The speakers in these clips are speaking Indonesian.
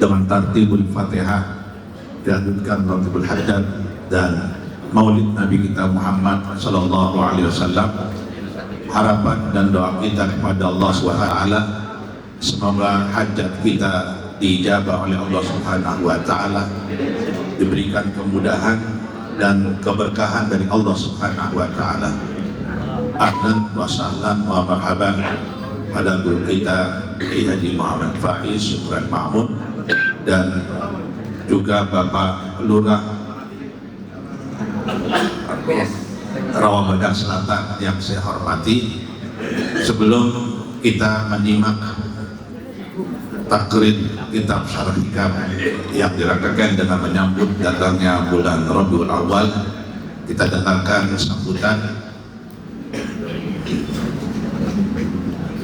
dengan tartibul Fatihah dilanjutkan tartibul Haddad dan Maulid Nabi kita Muhammad sallallahu alaihi wasallam. Harapan dan doa kita kepada Allah SWT, semoga hajat kita diijabah oleh Allah Subhanahu wa taala, diberikan kemudahan dan keberkahan dari Allah Subhanahu wa taala. Ahlan wa sahlan wa marhaban pada guru kita Kiai Haji Muhammad Faiz Syukran Mahmud dan juga Bapak Lurah Rawabadak Selatan yang saya hormati. Sebelum kita menyimak takrib kitab Syarah Hikam yang dirangkakan dengan menyambut datangnya bulan Rabiul Awal, kita datangkan sambutan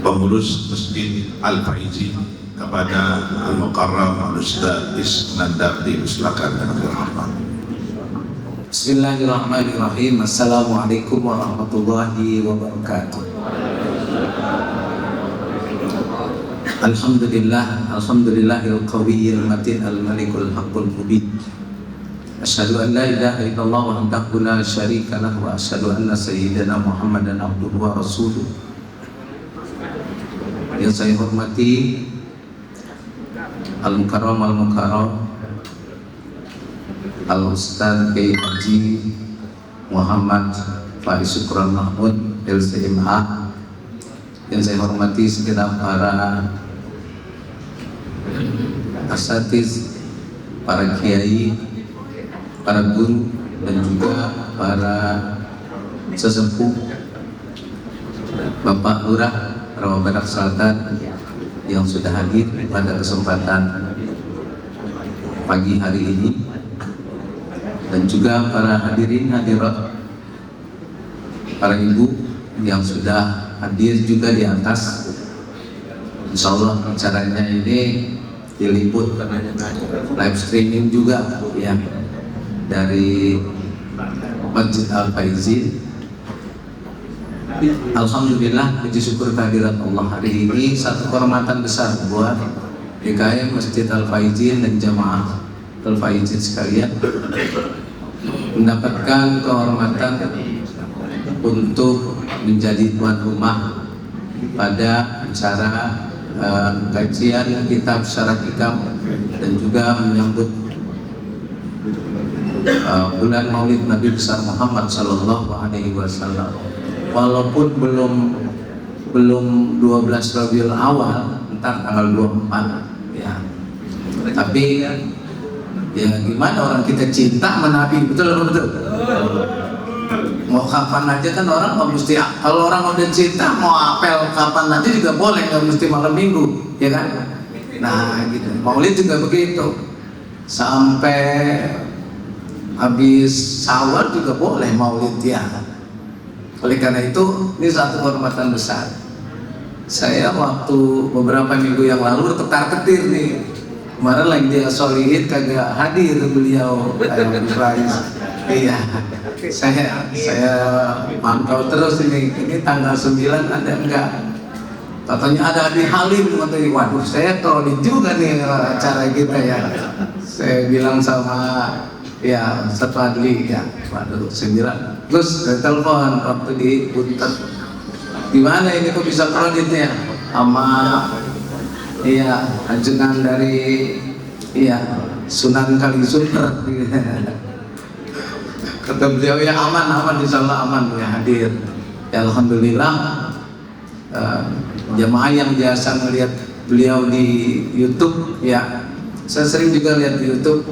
pengurus Masjid Al-Faizin kepada Al-Mukarram Al-Ustaz Isnandardi. Silakan dengan rahmat. Bismillahirrahmanirrahim. Assalamualaikum warahmatullahi wabarakatuh. Alhamdulillahil qawiyyil matin al-malikul haqqul mubin. Asyhadu an la ilaha illallah wahdahu la syarika lahu wa asyhadu anna sayyidana Muhammadan abduhu wa rasuluh. Yang saya hormati Al-Mukarram Al-Ustaz Kiai Haji Muhammad Faiz Syukran Mahmud LCMA. Yang saya hormati segenap para asatiz, para kiai, para guru, dan juga para sesepuh, Bapak Lurah Rawabadak Selatan yang sudah hadir pada kesempatan pagi hari ini, dan juga para hadirin hadirat, para ibu yang sudah hadir juga di atas. Insya Allah acaranya ini diliput live streaming juga ya dari Masjid Al-Faizin. Alhamdulillah, puji syukur kehadirat Allah, hari ini satu kehormatan besar buat DKM Masjid Al-Faizin dan jamaah Al-Faizin sekalian mendapatkan kehormatan untuk menjadi tuan rumah pada acara kajian kitab Syarah Hikam dan juga menyambut bulan Maulid Nabi besar Muhammad sallallahu alaihi wasallam. Walaupun belum 12 Rabiul Awal, entar tanggal 24 ya. Tapi ya gimana, orang kita cinta sama Nabi, betul. Mau kapan aja kan orang nggak mesti, kalau orang udah cinta mau apel kapan aja juga boleh, nggak mesti malam minggu, ya kan? Nah gitu, Maulid juga begitu, sampai habis Syawal juga boleh Maulid ya. Oleh karena itu, ini satu kehormatan besar. Saya waktu beberapa minggu yang lalu ketar-ketir nih, kemarin lagi dia Solihin kagak hadir beliau Faiz. Iya, saya pantau terus ini tanggal 9 ada enggak? Katanya ada di Halim, katanya. Waduh, saya trolling juga nih acara kita ya. Saya bilang sama ya Ustaz Fadli ya, waduh, saya bilang terus telepon waktu di Buntet, gimana ini kok bisa kreditnya sama iya anjungan dari iya Sunan Kalisunter. Kata beliau ya aman, insya Allah aman ya hadir. Ya, alhamdulillah jamaah yang biasa melihat beliau di YouTube ya, saya sering juga lihat di YouTube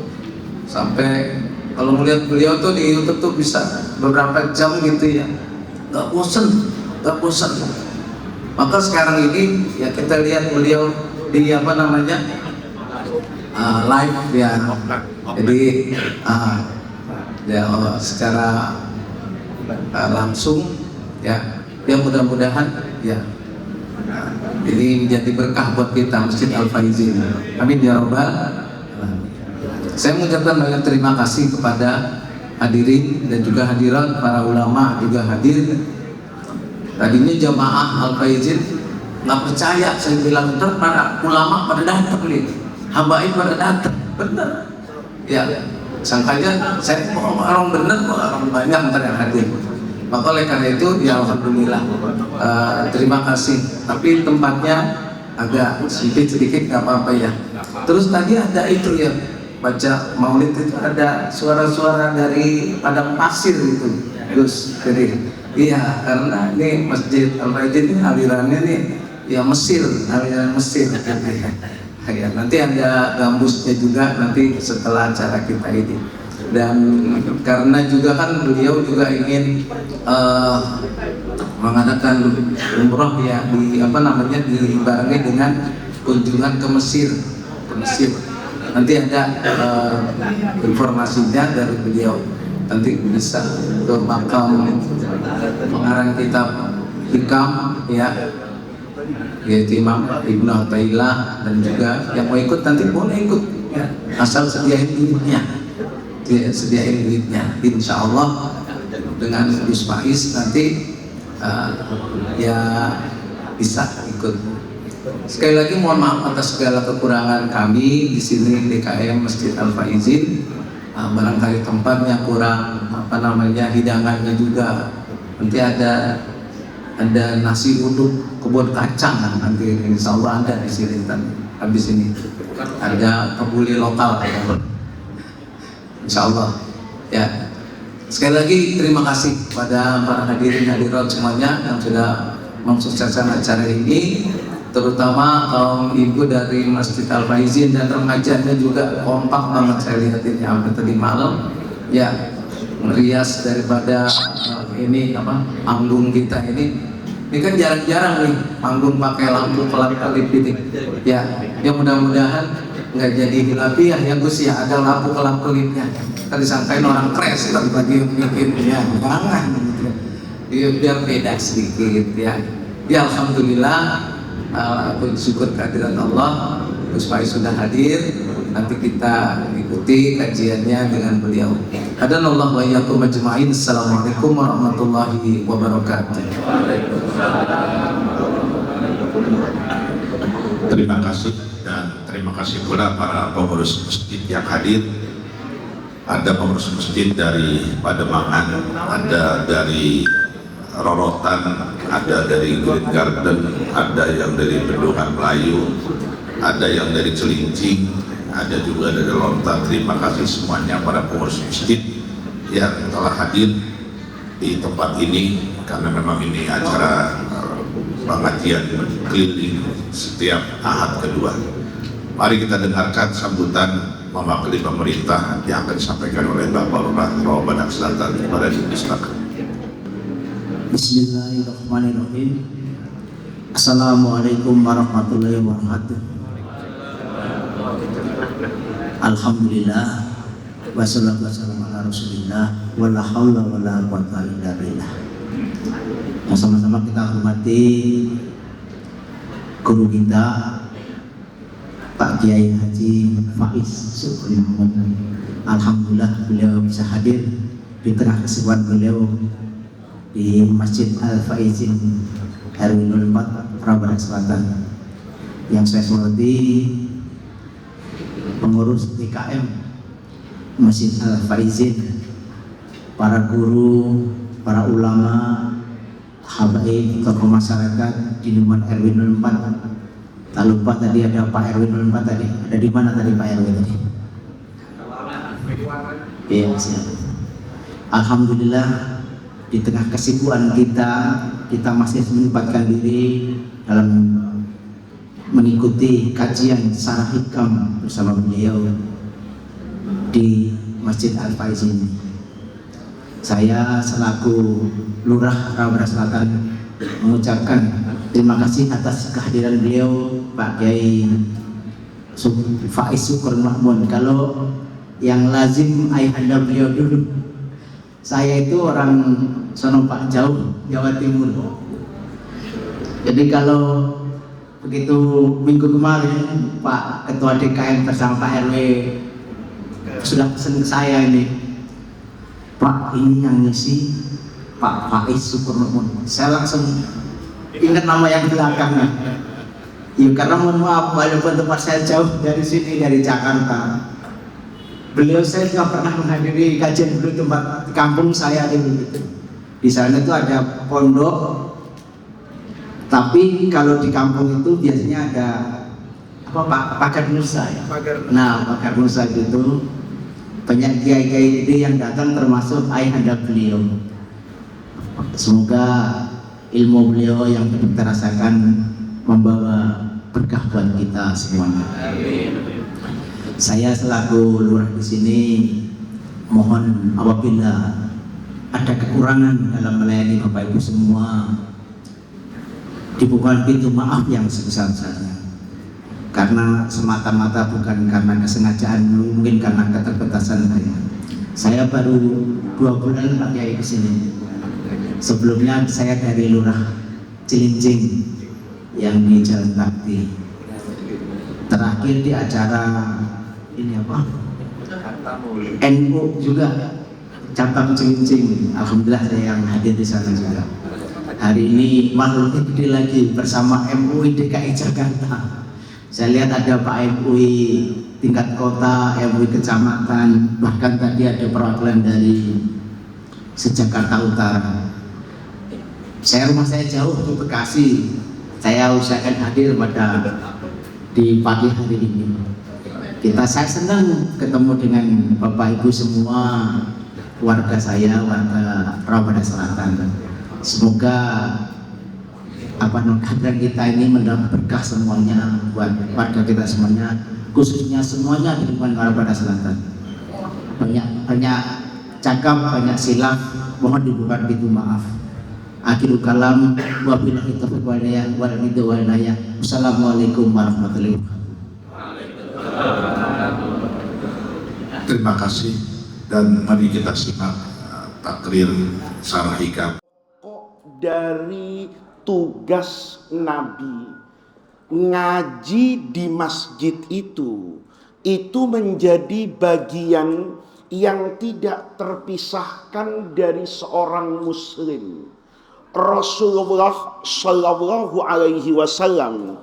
sampai kalau melihat beliau tuh di YouTube tuh bisa beberapa jam gitu ya, nggak bosan. Maka sekarang ini ya kita lihat beliau di live ya, jadi ya secara langsung ya mudah-mudahan ya ini menjadi berkah buat kita Masjid Al Faizin. Amin ya Rabbal alamin. Saya mengucapkan banyak terima kasih kepada hadirin dan juga hadirat, para ulama juga hadir. Tadinya jamaah Al Faizin nggak percaya, saya bilang ntar para ulama pada datang nih, habaib pada datang, bener ya. Sangkanya saya orang bener, orang banyak ntar yang hadir. Maka oleh karena itu ya alhamdulillah, terima kasih. Tapi tempatnya agak sempit sedikit, nggak apa-apa ya. Terus tadi ada itu ya, baca maulid itu ada suara-suara dari padang pasir itu, Gus. Jadi iya, karena ini Masjid Al Faizin ini alirannya nih ya Mesir, aliran Mesir. Ya, nanti ada gambusnya juga nanti setelah acara kita ini. Dan karena juga kan beliau juga ingin mengadakan umroh ya dibarengi dengan kunjungan ke Mesir. Nanti ada informasinya dari beliau. Nanti bisa ke makam pengarang kitab Hikam ya, yaitu Imam Ibnu Athaillah, dan juga yang mau ikut nanti boleh ikut ya, asal sediain duitnya, insya Allah dengan Gus Faiz nanti ya bisa ikut. Sekali lagi mohon maaf atas segala kekurangan kami di sini DKM Masjid Al Faizin. Barangkali tempatnya kurang hidangannya juga. Nanti ada nasi uduk kebun kacang nanti insya Allah ada di sini. Habis ini ada kebuli lokal insya Allah ya. Sekali lagi terima kasih pada para hadirin hadirat semuanya yang sudah mensukseskan acara ini, terutama kaum ibu dari Masjid Al Faizin dan remajanya juga kompak banget saya lihat ini sampai tadi malam ya, merias daripada panggung kita ini kan jarang-jarang nih panggung pakai lampu kelap-kelip ini ya. Ya mudah-mudahan nggak jadi hilafiah ya Gus ya, ada lampu kelap-kelipnya. Tadi disangkain orang kres tadi lagi bikin ya, jangan gitu ya, biar beda sedikit ya. Ya alhamdulillah, aku syukur kehadiran Allah, Gus Faiz sudah hadir. Nanti kita ikuti kajiannya dengan beliau. Hadanallahu wa iyyakum ajma'in. Assalamualaikum warahmatullahi wabarakatuh. Terima kasih, dan terima kasih pula para pengurus masjid yang hadir. Ada pengurus masjid dari Pademangan, ada dari Rorotan, ada dari Green Garden, ada yang dari Bendungan Melayu, ada yang dari Celincing, ada juga dari Lontar. Terima kasih semuanya para pengurus masjid yang telah hadir di tempat ini, karena memang ini acara pengajian keliling setiap Ahad kedua. Mari kita dengarkan sambutan mewakili pemerintah yang akan disampaikan oleh Bapak Lurah Rawa Badak Selatan kepada Islam. Bismillahirrahmanirrahim. Assalamualaikum warahmatullahi wabarakatuh. Alhamdulillah, wassalatu wassalamu ala rasulillah, wala haula wala quwwata illa billah. Sama-sama kita hormati guru kita Pak Kiai Haji Faiz Syukri Muhammad. Alhamdulillah beliau bisa hadir di tengah kesibukan beliau di Masjid Al Faizin RW 04 Rawabadak Selatan. Yang saya hormati pengurus DKM Masjid Al Faizin, para guru, para ulama, habaib, tokoh masyarakat di lingkungan RW 04. Tak lupa tadi ada Pak RW 04 tadi. Ada di mana tadi Pak RW tadi? Iya, siap. Alhamdulillah di tengah kesibukan kita masih menyempatkan diri dalam mengikuti kajian Sarah Hikam bersama beliau di Masjid Al-Faiz ini. Saya selaku Lurah Rawamangun Selatan mengucapkan terima kasih atas kehadiran beliau, Pak Kiai Faiz Syukur Mahmud. Kalau yang lazim ayahanda beliau dulu, saya itu orang sono Pak Jauh, Jawa Timur. Jadi kalau begitu minggu kemarin Pak Ketua DKM bersama Pak RW sudah pesan ke saya ini, Pak ini yang ngisi Pak Faiz Syukur Mahmud. Saya langsung ingat nama yang belakangnya. Ya karena mohon maaf, walaupun tempat saya jauh dari sini, dari Jakarta, beliau saya juga pernah menghadiri kajian dulu tempat di kampung saya dulu gitu. Di sana itu ada pondok, tapi kalau di kampung itu biasanya ada apa Pak pagar Musa ya. Nah pagar Musa itu banyak kiai-kiai itu yang datang termasuk ayahanda beliau. Semoga ilmu beliau yang kita rasakan membawa berkah buat kita semuanya. Saya selaku lurah di sini mohon apabila ada kekurangan dalam melayani Bapak Ibu semua, dibuka pintu maaf yang sebesar-besarnya. Karena semata-mata bukan karena kesengajaan, mungkin karena keterbatasan saya. Saya baru 2 bulan Pak Kiai di sini. Sebelumnya saya dari Lurah Cilincing yang di Jalan Bakti. Terakhir di acara ini apa? NU juga cabang Cilincing. Alhamdulillah saya yang hadir di sana juga. Hari ini makhluknya gede lagi bersama MUI DKI Jakarta. Saya lihat ada Pak MUI tingkat kota, MUI kecamatan, bahkan tadi ada perwakilan dari Jakarta Utara. Rumah saya jauh di Bekasi. Saya usahakan hadir di pagi hari ini. Saya senang ketemu dengan Bapak Ibu semua, warga saya, warga Rawamangun Selatan. Semoga kehadiran kita ini mendapat berkah semuanya buat warga kita semuanya, khususnya semuanya di lingkungan Rawamangun Selatan. Banyak cakap, banyak silap, mohon dibuka pintu maaf. Akhirul kalam, wabillahi taufiq wal hidayah. Wassalamualaikum warahmatullahi wabarakatuh. Terima kasih dan mari kita simak takrir Sarah Hikam. Kok dari tugas Nabi ngaji di masjid itu menjadi bagian yang tidak terpisahkan dari seorang muslim. Rasulullah Shallallahu Alaihi Wasallam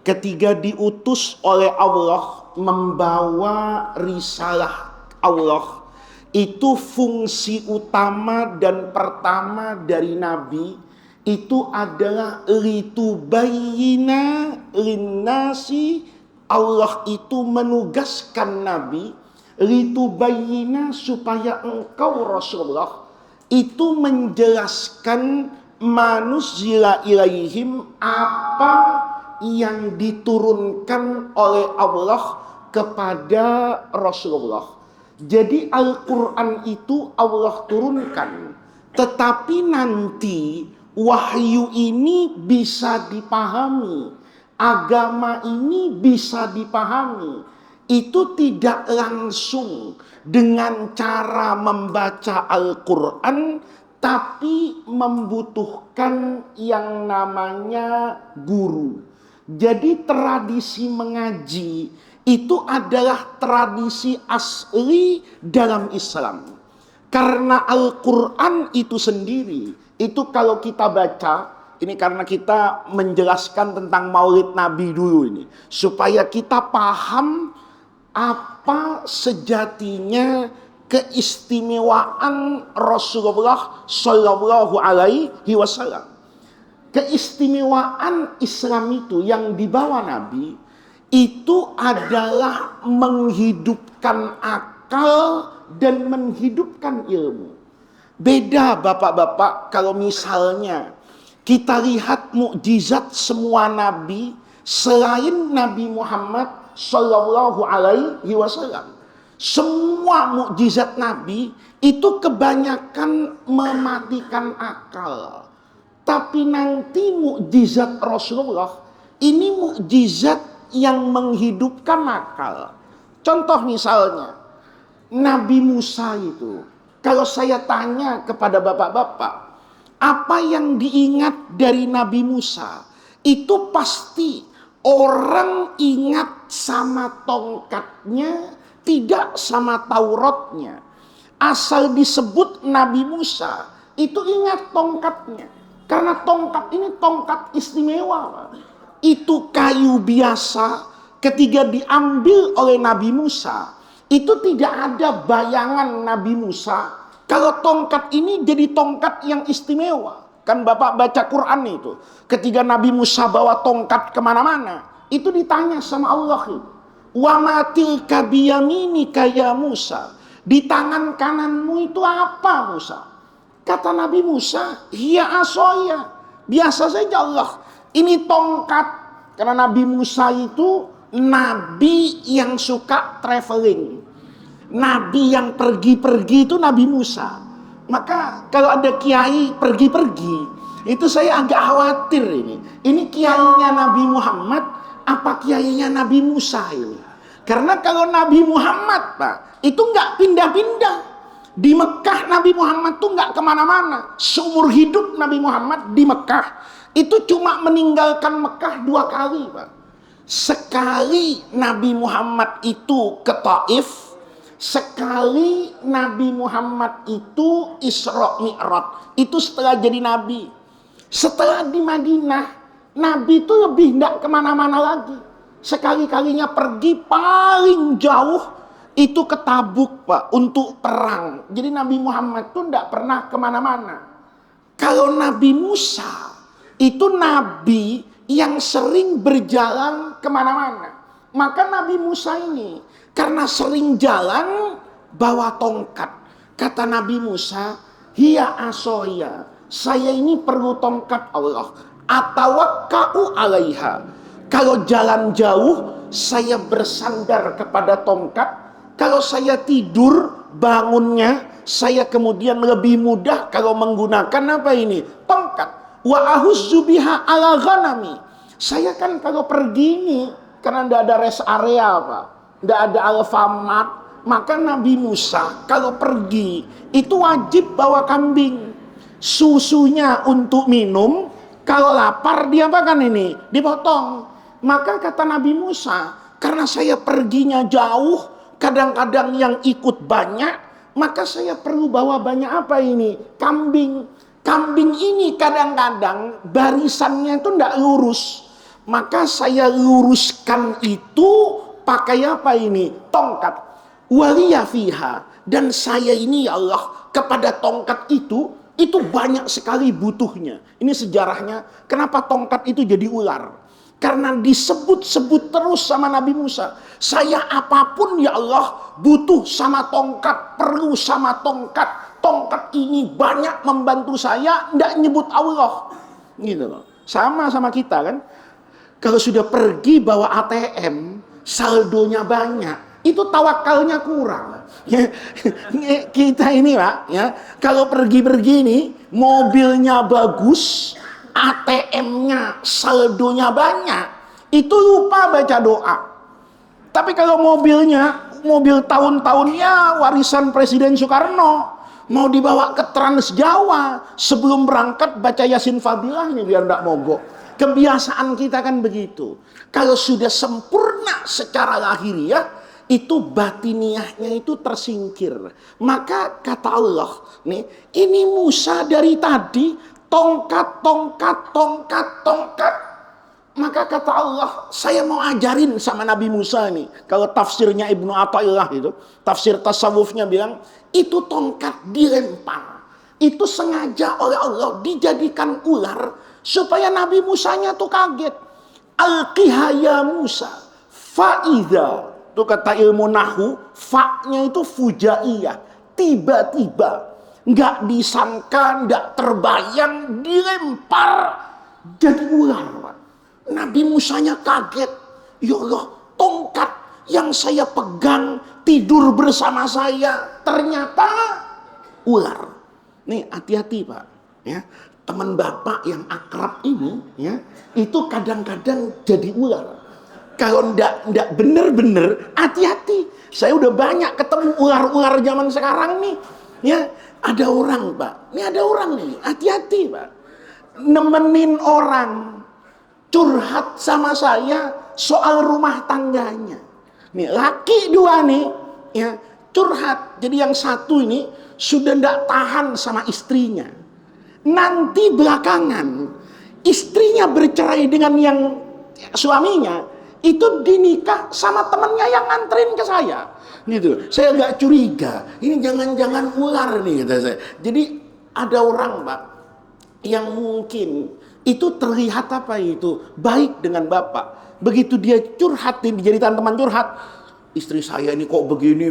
ketika diutus oleh Allah membawa risalah Allah, itu fungsi utama dan pertama dari Nabi itu adalah litubayyina linnasi. Allah itu menugaskan Nabi litubayyina, supaya engkau Rasulullah itu menjelaskan manusia ilaihim apa yang diturunkan oleh Allah kepada Rasulullah. Jadi Al-Quran itu Allah turunkan, tetapi nanti wahyu ini bisa dipahami, agama ini bisa dipahami, itu tidak langsung dengan cara membaca Al-Quran, tapi membutuhkan yang namanya guru. Jadi tradisi mengaji itu adalah tradisi asli dalam Islam. Karena Al-Quran itu sendiri, itu kalau kita baca, ini karena kita menjelaskan tentang maulid Nabi dulu ini, supaya kita paham apa sejatinya keistimewaan Rasulullah Shallallahu Alaihi Wasallam. Keistimewaan Islam itu yang dibawa Nabi itu adalah menghidupkan akal dan menghidupkan ilmu. Beda bapak-bapak kalau misalnya kita lihat mukjizat semua nabi selain Nabi Muhammad Shallallahu Alaihi Wasallam. Semua mukjizat nabi itu kebanyakan mematikan akal. Tapi nanti mukjizat Rasulullah ini mukjizat yang menghidupkan akal. Contoh misalnya Nabi Musa itu, kalau saya tanya kepada bapak-bapak, apa yang diingat dari Nabi Musa? Itu pasti orang ingat sama tongkatnya, tidak sama Tauratnya. Asal disebut Nabi Musa, itu ingat tongkatnya. Karena tongkat ini tongkat istimewa. Itu kayu biasa, ketika diambil oleh Nabi Musa, itu tidak ada bayangan Nabi Musa kalau tongkat ini jadi tongkat yang istimewa. Kan Bapak baca Quran itu, ketika Nabi Musa bawa tongkat kemana-mana, itu ditanya sama Allah itu, wa ma tilka biyaminika ya Musa, di tangan kananmu itu apa Musa? Kata Nabi Musa, hiya asoya, biasa saja Allah, ini tongkat. Karena Nabi Musa itu nabi yang suka traveling, nabi yang pergi-pergi itu Nabi Musa. Maka kalau ada kiai pergi-pergi, itu saya agak khawatir ini kiainya Nabi Muhammad apa kiainya Nabi Musa ini. Karena kalau Nabi Muhammad Pak, itu nggak pindah-pindah. Di Mekah Nabi Muhammad tuh nggak kemana-mana. Seumur hidup Nabi Muhammad di Mekah, itu cuma meninggalkan Mekah 2 kali Pak. Sekali Nabi Muhammad itu ke Taif, sekali Nabi Muhammad itu Isra Mi'raj. Itu setelah jadi Nabi. Setelah di Madinah, Nabi itu lebih tidak kemana-mana lagi. Sekali-kalinya pergi paling jauh itu ke Tabuk Pak, untuk perang. Jadi Nabi Muhammad itu tidak pernah kemana-mana. Kalau Nabi Musa, itu Nabi yang sering berjalan kemana-mana. Maka Nabi Musa ini karena sering jalan bawa tongkat. Kata Nabi Musa, hiya asoya, saya ini perlu tongkat Allah. Atawakka'u alaiha, kalau jalan jauh saya bersandar kepada tongkat. Kalau saya tidur bangunnya, saya kemudian lebih mudah kalau menggunakan apa ini? Tongkat. Wa ahuzzu biha ala ghanami. Saya kan kalau pergi ini karena tidak ada rest area Pak, tidak ada Alfamart, maka Nabi Musa kalau pergi itu wajib bawa kambing. Susunya untuk minum, kalau lapar dia apakan ini? Dipotong. Maka kata Nabi Musa, karena saya perginya jauh, kadang-kadang yang ikut banyak, maka saya perlu bawa banyak apa ini? Kambing. Kambing ini kadang-kadang barisannya itu tidak lurus. Maka saya luruskan itu pakai apa ini? Tongkat. Waliya fiha. Dan saya ini ya Allah, kepada tongkat itu banyak sekali butuhnya. Ini sejarahnya, kenapa tongkat itu jadi ular. Karena disebut-sebut terus sama Nabi Musa. Saya apapun ya Allah, butuh sama tongkat, perlu sama tongkat. Tongkat ini banyak membantu saya, tidak nyebut Allah. Gitu loh. Sama kita kan. Kalau sudah pergi bawa ATM, saldonya banyak, itu tawakalnya kurang. Ya, kita ini Pak, ya, kalau pergi-pergi ini, mobilnya bagus, ATM-nya saldonya banyak, itu lupa baca doa. Tapi kalau mobil tahun-tahunnya warisan Presiden Soekarno, mau dibawa ke Trans Jawa, sebelum berangkat baca Yasin Fadilah ini biar tidak mogok. Kebiasaan kita kan begitu. Kalau sudah sempurna secara lahiriah, itu batiniahnya itu tersingkir. Maka kata Allah, nih, ini Musa dari tadi tongkat. Maka kata Allah, saya mau ajarin sama Nabi Musa ini. Kalau tafsirnya Ibnu Athaillah itu, tafsir tasawufnya bilang, itu tongkat dilempar. Itu sengaja oleh Allah dijadikan ular supaya Nabi Musanya tuh kaget. Alqiha ya Musa, fa'idha. Itu kata ilmu nahu, fa-nya itu fujaiyah, tiba-tiba. nggak disangka, nggak terbayang, dilempar jadi ular, Pak. Nabi Musanya kaget. Ya Allah, tongkat yang saya pegang tidur bersama saya ternyata ular. Nih hati-hati, Pak. Ya, teman bapak yang akrab ini, ya, itu kadang-kadang jadi ular. Kalau ndak bener-bener, hati-hati. Saya udah banyak ketemu ular-ular zaman sekarang nih. Ya, ada orang, Pak. Ini ada orang nih, hati-hati, Pak. Nemenin orang curhat sama saya soal rumah tangganya. Nih, laki dua nih, ya, curhat. Jadi yang satu ini sudah ndak tahan sama istrinya. Nanti belakangan istrinya bercerai dengan yang suaminya, itu dinikah sama temannya yang nganterin ke saya. Gitu. Saya nggak curiga, ini jangan-jangan ular nih, kata saya. Jadi ada orang, Pak, yang mungkin itu terlihat apa itu baik dengan bapak. Begitu dia curhat, dijadikan teman curhat, istri saya ini kok begini.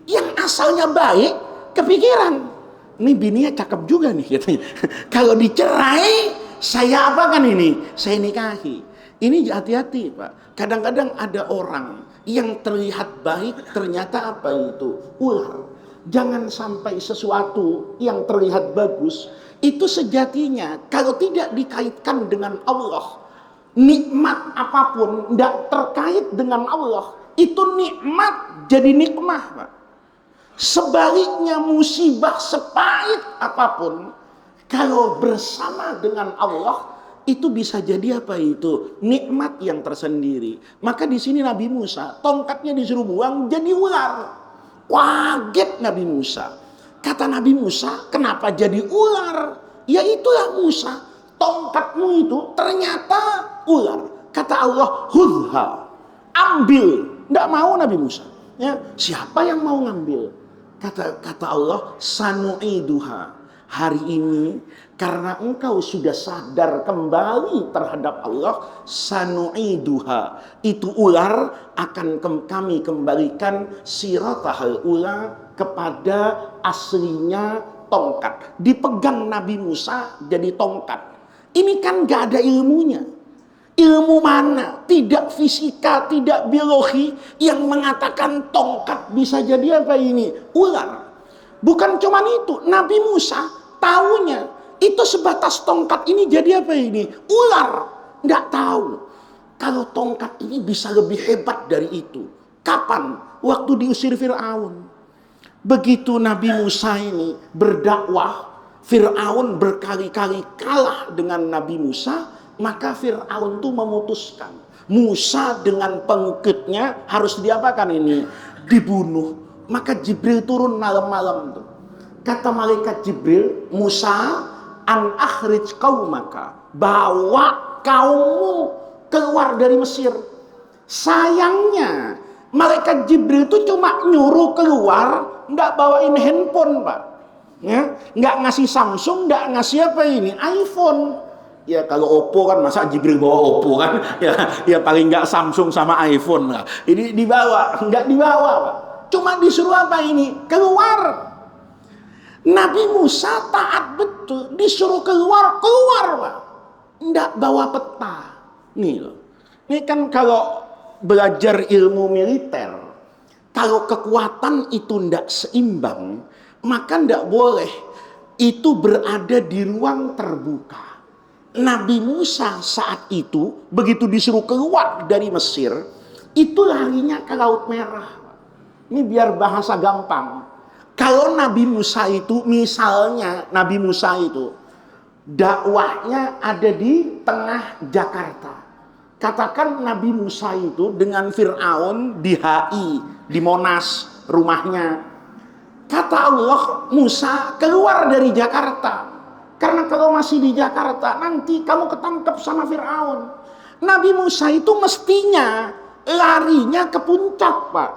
Yang asalnya baik, kepikiran, ini bininya cakep juga nih katanya. Kalau dicerai, saya apakan ini? Saya nikahi. Ini hati-hati, Pak. Kadang-kadang ada orang yang terlihat baik, ternyata apa itu? Ular. Jangan sampai sesuatu yang terlihat bagus itu sejatinya kalau tidak dikaitkan dengan Allah, nikmat apapun tidak terkait dengan Allah, itu nikmat jadi nikmah, Pak. Sebaliknya musibah sepahit apapun, kalau bersama dengan Allah itu bisa jadi apa itu? Nikmat yang tersendiri. Maka di sini Nabi Musa, tongkatnya disuruh buang jadi ular. Kaget Nabi Musa. Kata Nabi Musa, kenapa jadi ular? Ya itulah Musa, tongkatmu itu ternyata ular. Kata Allah, hudha, ambil. Nggak mau Nabi Musa. Ya, siapa yang mau ngambil? Kata Allah, sanu'iduha. Hari ini karena engkau sudah sadar kembali terhadap Allah, sanu'iduha, itu ular akan kami kembalikan siratahal ula, kepada aslinya tongkat. Dipegang Nabi Musa jadi tongkat. Ini kan gak ada ilmunya. Ilmu mana? Tidak fisika, tidak biologi yang mengatakan tongkat bisa jadi apa ini? Ular. Bukan cuma itu, Nabi Musa taunya itu sebatas tongkat ini jadi apa ini? Ular. Nggak tahu kalau tongkat ini bisa lebih hebat dari itu. Kapan? Waktu diusir Fir'aun. Begitu Nabi Musa ini berdakwah, Fir'aun berkali-kali kalah dengan Nabi Musa, maka Fir'aun itu memutuskan Musa dengan pengikutnya harus diapakan ini? Dibunuh. Maka Jibril turun malam-malam tuh. Kata malaikat Jibril, Musa, an akhrij qaumaka, bawa kaummu keluar dari Mesir. Sayangnya malaikat Jibril itu cuma nyuruh keluar, nggak bawain handphone, Pak. Ya, nggak ngasih Samsung, nggak ngasih apa ini, iPhone. Ya kalau Oppo kan masa Jibril bawa Oppo kan? Ya paling nggak Samsung sama iPhone lah. Ini dibawa, nggak dibawa, Pak. Cuma disuruh apa ini? Keluar. Nabi Musa taat betul, disuruh keluar, Pak. Nggak bawa peta. Nih loh. Ini kan kalau belajar ilmu militer, kalau kekuatan itu nggak seimbang, maka nggak boleh itu berada di ruang terbuka. Nabi Musa saat itu begitu disuruh keluar dari Mesir, itu larinya ke Laut Merah. Ini biar bahasa gampang. Kalau Nabi Musa itu, misalnya Nabi Musa itu dakwahnya ada di tengah Jakarta. Katakan Nabi Musa itu dengan Fir'aun di HI, di Monas rumahnya. Kata Allah, Musa keluar dari Jakarta. Karena kalau masih di Jakarta, nanti kamu ketangkep sama Fir'aun. Nabi Musa itu mestinya larinya ke puncak, Pak.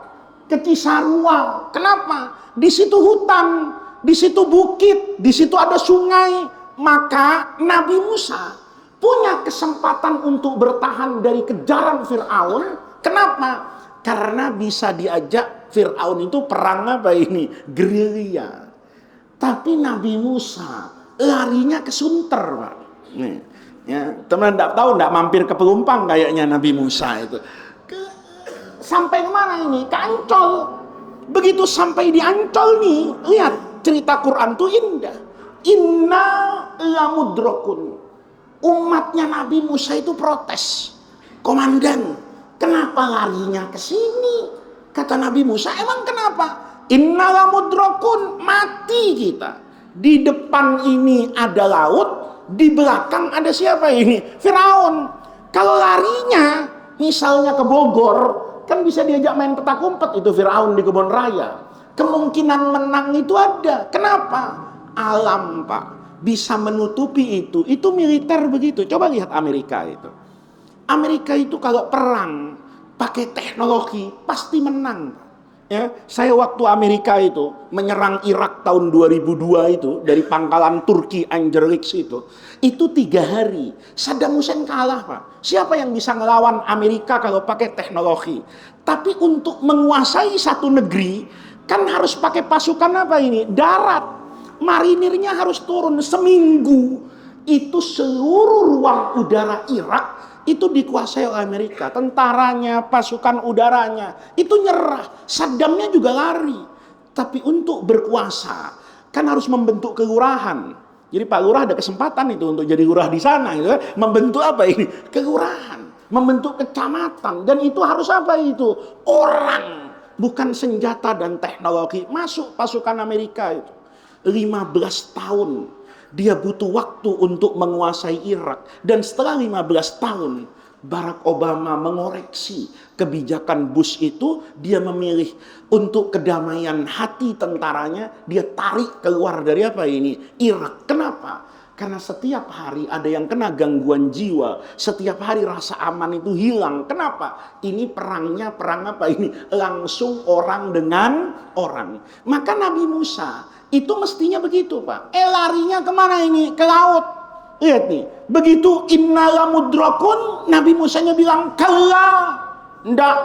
Ke Cisarua. Kenapa? Di situ hutan, di situ bukit, di situ ada sungai. Maka Nabi Musa punya kesempatan untuk bertahan dari kejaran Fir'aun. Kenapa? Karena bisa diajak Fir'aun itu perang apa ini? Gerilya. Tapi Nabi Musa larinya ke Sunter, Pak. Nih, ya, teman enggak tahu, enggak mampir ke Pelumpang kayaknya Nabi Musa itu. Sampai kemana ini? Ke Ancol. Begitu sampai di Ancol nih, lihat cerita Quran tuh indah. Inna lamudrokun. Umatnya Nabi Musa itu protes. Komandan, kenapa larinya ke sini? Kata Nabi Musa, emang kenapa? Inna lamudrokun, mati kita. Di depan ini ada laut, di belakang ada siapa ini? Firaun. Kalau larinya misalnya ke Bogor, kan bisa diajak main petak umpet itu Firaun di kebun raya. Kemungkinan menang itu ada. Kenapa? Alam, Pak, bisa menutupi itu. Itu militer begitu. Coba lihat Amerika itu. Amerika itu kalau perang pakai teknologi pasti menang. Ya, saya waktu Amerika itu menyerang Irak tahun 2002 itu dari pangkalan Turki Angelix itu 3 hari Saddam Hussein kalah, Pak. Siapa yang bisa ngelawan Amerika kalau pakai teknologi? Tapi untuk menguasai satu negeri kan harus pakai pasukan apa ini? Darat. Marinirnya harus turun seminggu. Itu seluruh ruang udara Irak itu dikuasai oleh Amerika. Tentaranya, pasukan udaranya itu nyerah. Saddamnya juga lari. Tapi untuk berkuasa kan harus membentuk kelurahan. Jadi Pak Lurah ada kesempatan itu untuk jadi lurah di sana gitu. Membentuk apa ini? Kelurahan, membentuk kecamatan. Dan itu harus apa itu? Orang, bukan senjata dan teknologi. Masuk pasukan Amerika itu 15 tahun. Dia butuh waktu untuk menguasai Irak. Dan setelah 15 tahun, Barack Obama mengoreksi kebijakan Bush itu. Dia memilih untuk kedamaian hati tentaranya, dia tarik keluar dari apa ini? Irak. Kenapa? Karena setiap hari ada yang kena gangguan jiwa. Setiap hari rasa aman itu hilang. Kenapa? Ini perangnya perang apa ini? Langsung orang dengan orang. Maka Nabi Musa itu mestinya begitu, Pak. Larinya kemana ini? Ke laut. Lihat nih. Begitu inna lamudrakun, Nabi Musanya bilang, kalla. Ndak.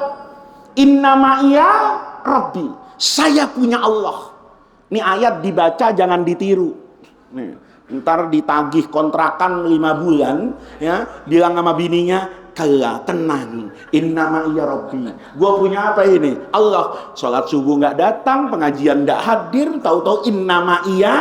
Inna ma'iya Rabbi. Saya punya Allah. Ini ayat dibaca jangan ditiru. Nih. Ntar ditagih kontrakan 5 bulan, ya, bilang sama bininya, kalla, tenang, innama iya Rabbi. Gua punya apa ini? Allah. Sholat subuh nggak datang, pengajian nggak hadir, tahu-tahu innama iya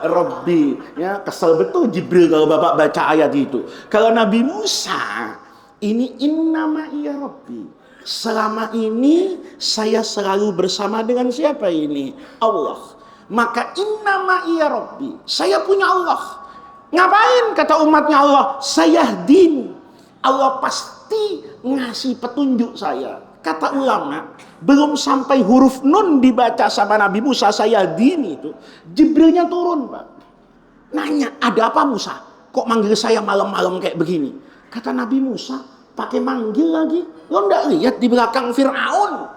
Rabbi. Ya, kesel betul Jibril kalau bapak baca ayat itu. Kalau Nabi Musa, ini innama iya Rabbi. Selama ini saya selalu bersama dengan siapa ini? Allah. Maka innama iya Rabbi, saya punya Allah. Ngapain kata umatnya Allah? Sayahdin. Allah pasti ngasih petunjuk saya. Kata ulama, belum sampai huruf nun dibaca sama Nabi Musa, sayahdin itu, Jibrilnya turun, Pak. Nanya, ada apa Musa? Kok manggil saya malam-malam kayak begini? Kata Nabi Musa, pakai manggil lagi. Lo ndak lihat di belakang Fir'aun?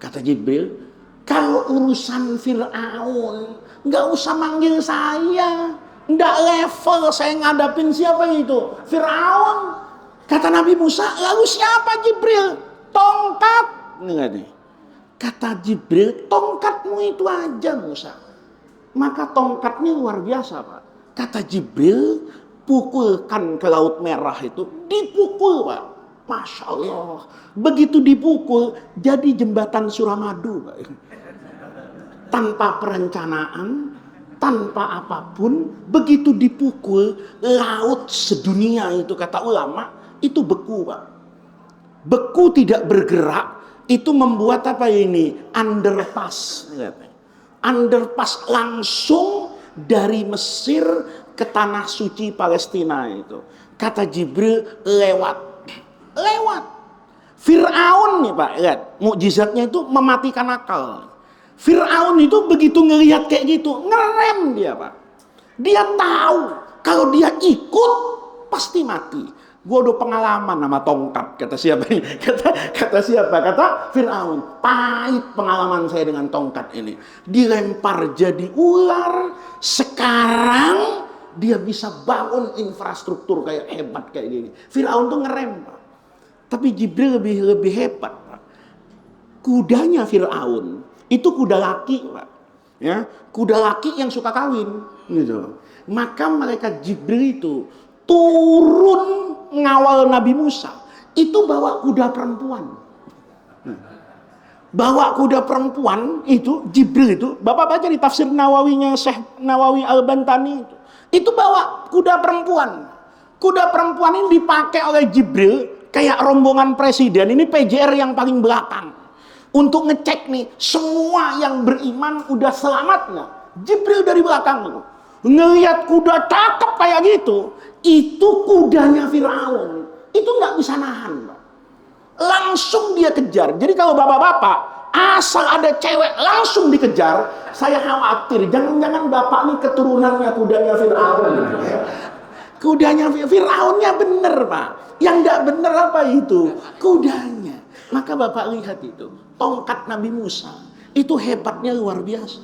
Kata Jibril, kalau urusan Fir'aun, nggak usah manggil saya. Nggak level saya ngadapin siapa itu? Fir'aun. Kata Nabi Musa, lalu siapa Jibril? Tongkat. Nih. Kata Jibril, tongkatmu itu aja Musa. Maka tongkatnya luar biasa, Pak. Kata Jibril, pukulkan ke Laut Merah itu. Dipukul, Pak. Masya Allah. Begitu dipukul, jadi jembatan Suramadu, Pak. Tanpa perencanaan, tanpa apapun, begitu dipukul, laut sedunia itu kata ulama, itu beku, Pak. Beku tidak bergerak, itu membuat apa ini? Underpass. Underpass langsung dari Mesir ke tanah suci Palestina itu. Kata Jibril, lewat. Fir'aun nih Pak, lihat. Mukjizatnya itu mematikan akal. Fir'aun itu begitu ngelihat kayak gitu, ngerem dia, Pak. Dia tahu kalau dia ikut pasti mati. Gua udah pengalaman sama tongkat, kata siapa? Kata siapa? Kata Fir'aun. Pahit pengalaman saya dengan tongkat ini. Dilempar jadi ular, sekarang dia bisa bangun infrastruktur kayak hebat kayak gini. Fir'aun tuh ngerem, Pak. Tapi Jibril lebih hebat, Pak. Kudanya Fir'aun itu kuda laki, Pak. ya, kuda laki yang suka kawin, gitu. Maka malaikat Jibril itu turun ngawal Nabi Musa, itu bawa kuda perempuan. Bawa kuda perempuan itu, Jibril itu, Bapak baca di tafsir Nawawinya Syekh Nawawi Al-Bantani itu bawa kuda perempuan. Kuda perempuan ini dipakai oleh Jibril kayak rombongan presiden, ini PJR yang paling belakang. Untuk ngecek nih, semua yang beriman udah selamat nggak? Jibril dari belakang tuh. Ngelihat kuda cakep kayak gitu, itu kudanya Firaun. Itu nggak bisa nahan, Pak. Langsung dia kejar. Jadi kalau bapak-bapak, asal ada cewek langsung dikejar, saya khawatir, jangan-jangan bapak nih keturunannya kudanya Firaun. Kudanya Firaunnya bener, Pak. Yang nggak bener apa itu? Kudanya. Maka bapak lihat itu, tongkat Nabi Musa itu hebatnya luar biasa.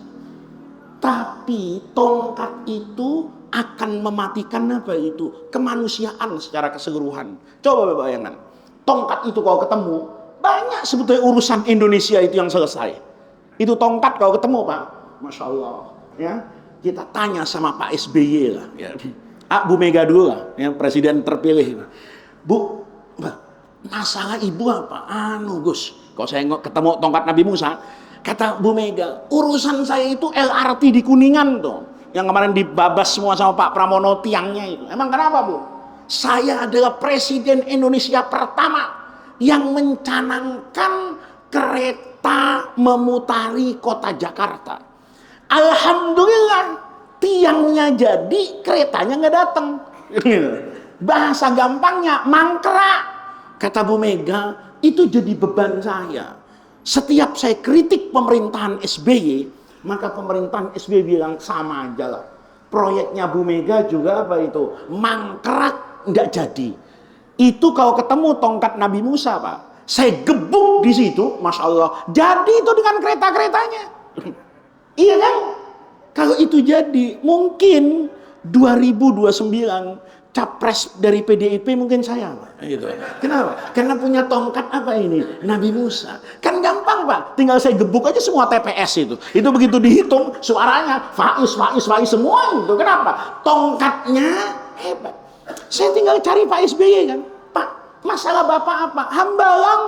Tapi tongkat itu akan mematikan apa itu? Kemanusiaan secara keseluruhan. Coba bapak bayangkan, tongkat itu kalau ketemu, banyak sebetulnya urusan Indonesia itu yang selesai. Itu tongkat kalau ketemu, Pak. Masya Allah. Ya, kita tanya sama Pak SBY lah. Ya. Bu Mega dulu lah, ya, presiden terpilih. Bu, masalah ibu apa? Gus, kalau saya ketemu tongkat Nabi Musa, kata Bu Mega, urusan saya itu LRT di Kuningan tuh, yang kemarin dibabas semua sama Pak Pramono tiangnya itu. Emang kenapa, Bu? Saya adalah presiden Indonesia pertama yang mencanangkan kereta memutari kota Jakarta. Alhamdulillah, tiangnya jadi, keretanya nggak datang. Bahasa gampangnya mangkrak. Kata Bu Mega, itu jadi beban saya. Setiap saya kritik pemerintahan SBY, maka pemerintahan SBY bilang sama aja lah. Proyeknya Bu Mega juga apa itu? Mangkrak, nggak jadi. Itu kalau ketemu tongkat Nabi Musa, Pak, saya gebuk di situ, Masya Allah. Jadi itu dengan kereta-keretanya. Iya kan? Kalau itu jadi, mungkin 2029 capres dari PDIP mungkin saya, Pak. Gitu. Kenapa? Karena punya tongkat apa ini? Nabi Musa. Kan gampang, Pak. Tinggal saya gebuk aja semua TPS itu. Itu begitu dihitung suaranya Faiz semua itu. Kenapa? Tongkatnya hebat. Saya tinggal cari Pak SBY kan. Pak, masalah Bapak apa? Hambalang.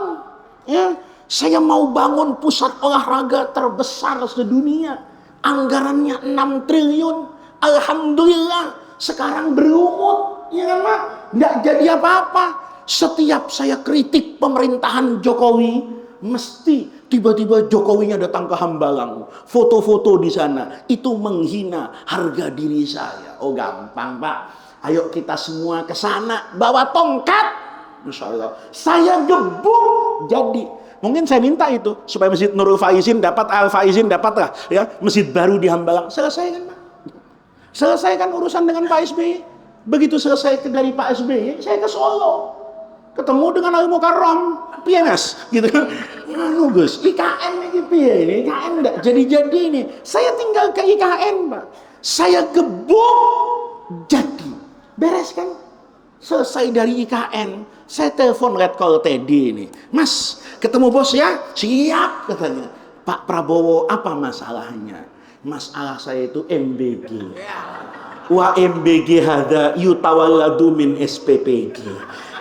Ya, saya mau bangun pusat olahraga terbesar sedunia. Anggarannya 6 triliun. Alhamdulillah sekarang berumut, ya kan, Pak? Nggak jadi apa-apa. Setiap saya kritik pemerintahan Jokowi, mesti tiba-tiba Jokowinya datang ke Hambalang, foto-foto di sana. Itu menghina harga diri saya. Oh gampang, Pak. Ayo kita semua ke sana, bawa tongkat. Masya Allah. Saya gebuk jadi. Mungkin saya minta itu supaya Masjid Nurul Faizin dapat, Al Faizin dapat lah, ya, masjid baru di Hambalang. Selesaikan, Pak. Selesaikan urusan dengan Pak SBY. Begitu selesai dari Pak SBY, saya ke Solo. Ketemu dengan Al Mukarram, PNS, gitu. Gus, IKN ini piye ini? IKN enggak jadi-jadi ini. Saya tinggal ke IKN, Pak. Saya gebuk jadi. Beres kan? Selesai dari IKN, saya telepon Red Call Teddy ini. Mas, ketemu bos ya? Siap, katanya. Pak Prabowo, apa masalahnya? Masalah saya itu MBG. Wa MBG hada yutawalladu min SPPG.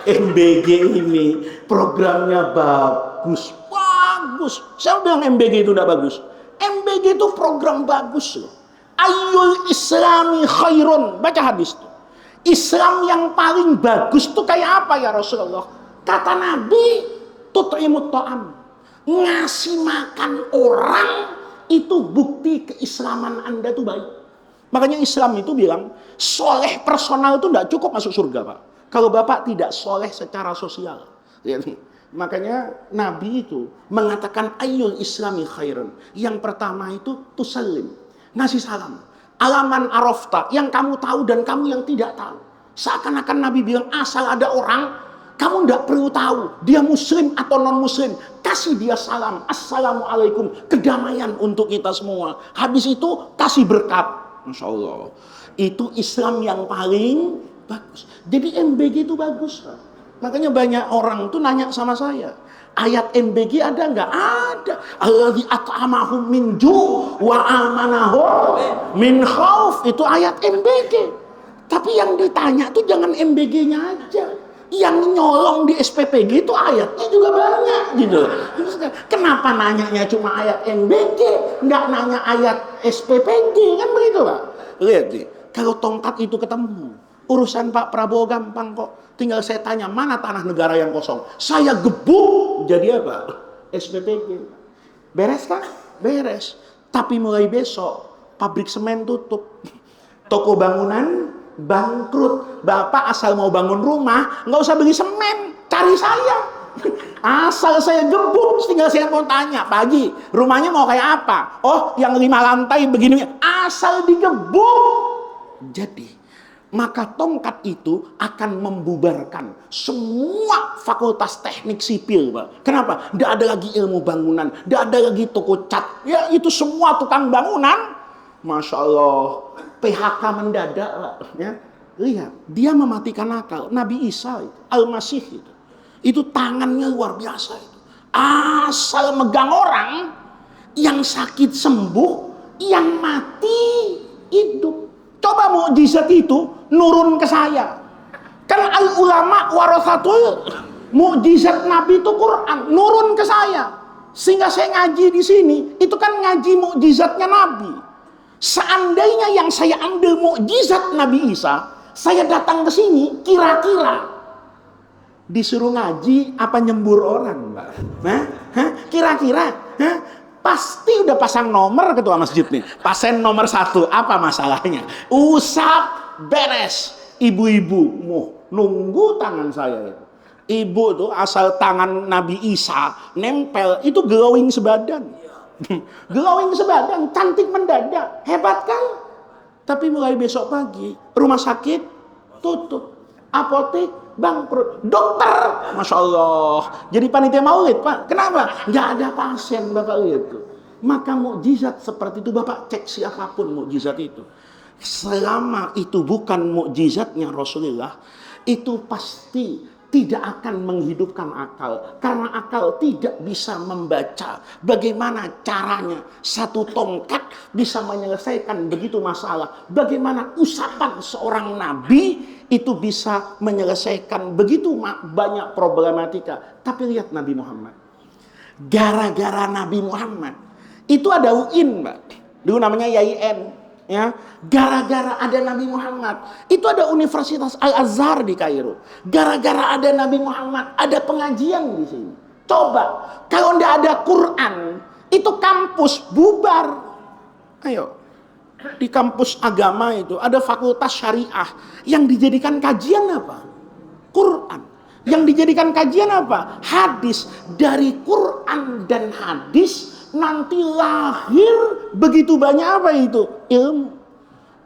MBG ini programnya bagus. Bagus. Saya bilang MBG itu tidak bagus. MBG itu program bagus loh. Ayyul Islami khairun. Baca hadis itu. Islam yang paling bagus itu kayak apa ya Rasulullah? Kata Nabi, tut'imut ta'am. Ngasih makan orang itu bukti keislaman Anda itu baik. Makanya Islam itu bilang, soleh personal itu tidak cukup masuk surga, Pak. Kalau Bapak tidak soleh secara sosial. Makanya Nabi itu mengatakan ayyul islami khairun. Yang pertama itu tusallim, ngasih salam. Alaman arafta, yang kamu tahu dan kamu yang tidak tahu. Seakan-akan Nabi bilang, asal ada orang, kamu tidak perlu tahu dia muslim atau non muslim, kasih dia salam, assalamualaikum, kedamaian untuk kita semua. Habis itu kasih berkat. Masya Allah. Itu Islam yang paling bagus. Jadi MBG itu bagus. Makanya banyak orang tuh nanya sama saya, Ayat MBG ada nggak? Ada. Alladzi at'amahum min ju' wa amanahum min khauf. Itu ayat MBG. Tapi yang ditanya tuh jangan MBG-nya aja. Yang nyolong di SPPG itu ayatnya juga banyak gitu. Kenapa nanyanya cuma ayat MBG, nggak nanya ayat SPPG, kan begitu Pak? Lihat nih, kalau tongkat itu ketemu, urusan Pak Prabowo gampang kok. Tinggal saya tanya, mana tanah negara yang kosong? Saya gebuk, jadi apa? SPPG. Beres kan? Beres. Tapi mulai besok, pabrik semen tutup. Toko bangunan bangkrut. Bapak asal mau bangun rumah, nggak usah beli semen, cari saya. Asal saya gebuk, tinggal saya mau tanya, Pak Haji, rumahnya mau kayak apa? Oh, yang 5 lantai begini. Asal digebuk. Jadi, maka tongkat itu akan membubarkan semua fakultas teknik sipil, Pak. Kenapa? Tidak ada lagi ilmu bangunan, tidak ada lagi toko cat. Ya, itu semua tukang bangunan. Masya Allah, PHK mendadak, Pak. Ya. Lihat, dia mematikan akal. Nabi Isa itu, Al-Masih itu tangannya luar biasa itu. Asal megang orang, yang sakit sembuh, yang mati hidup. Coba mukjizat itu nurun ke saya. Kan al-ulama warasatul, mukjizat Nabi itu Quran, nurun ke saya. Sehingga saya ngaji di sini, itu kan ngaji mukjizatnya Nabi. Seandainya yang saya ambil mukjizat Nabi Isa, saya datang ke sini, kira-kira disuruh ngaji apa nyembur orang, Mbak? Kira-kira, pasti udah pasang nomor ketua masjid nih. Pasien nomor 1, apa masalahnya? Usap, beres. Ibu-ibu mau nunggu tangan saya itu. Ibu tuh asal tangan Nabi Isa nempel, itu glowing sebadan. Glowing sebadan, cantik mendadak, hebat kan? Tapi mulai besok pagi, rumah sakit tutup, apotek bangkrut, dokter, Masya Allah, jadi panitia maulid, Pak. Kenapa? Nggak ada pasien, Bapak lihat tuh. Maka mukjizat seperti itu, Bapak cek siapapun mukjizat itu. Selama itu bukan mukjizatnya Rasulullah, itu pasti tidak akan menghidupkan akal. Karena akal tidak bisa membaca bagaimana caranya satu tongkat bisa menyelesaikan begitu masalah. Bagaimana usapan seorang nabi itu bisa menyelesaikan begitu banyak problematika. Tapi lihat Nabi Muhammad. Gara-gara Nabi Muhammad itu ada UIN, Mbak. Dulu namanya YIN. Ya, gara-gara ada Nabi Muhammad, itu ada Universitas Al-Azhar di Kairo. Gara-gara ada Nabi Muhammad, ada pengajian di sini. Coba, kalau tidak ada Quran, itu kampus bubar. Ayo, di kampus agama itu ada fakultas syariah yang dijadikan kajian apa? Quran. Yang dijadikan kajian apa? Hadis. Dari Quran dan hadis nanti lahir begitu banyak apa itu? Ilmu.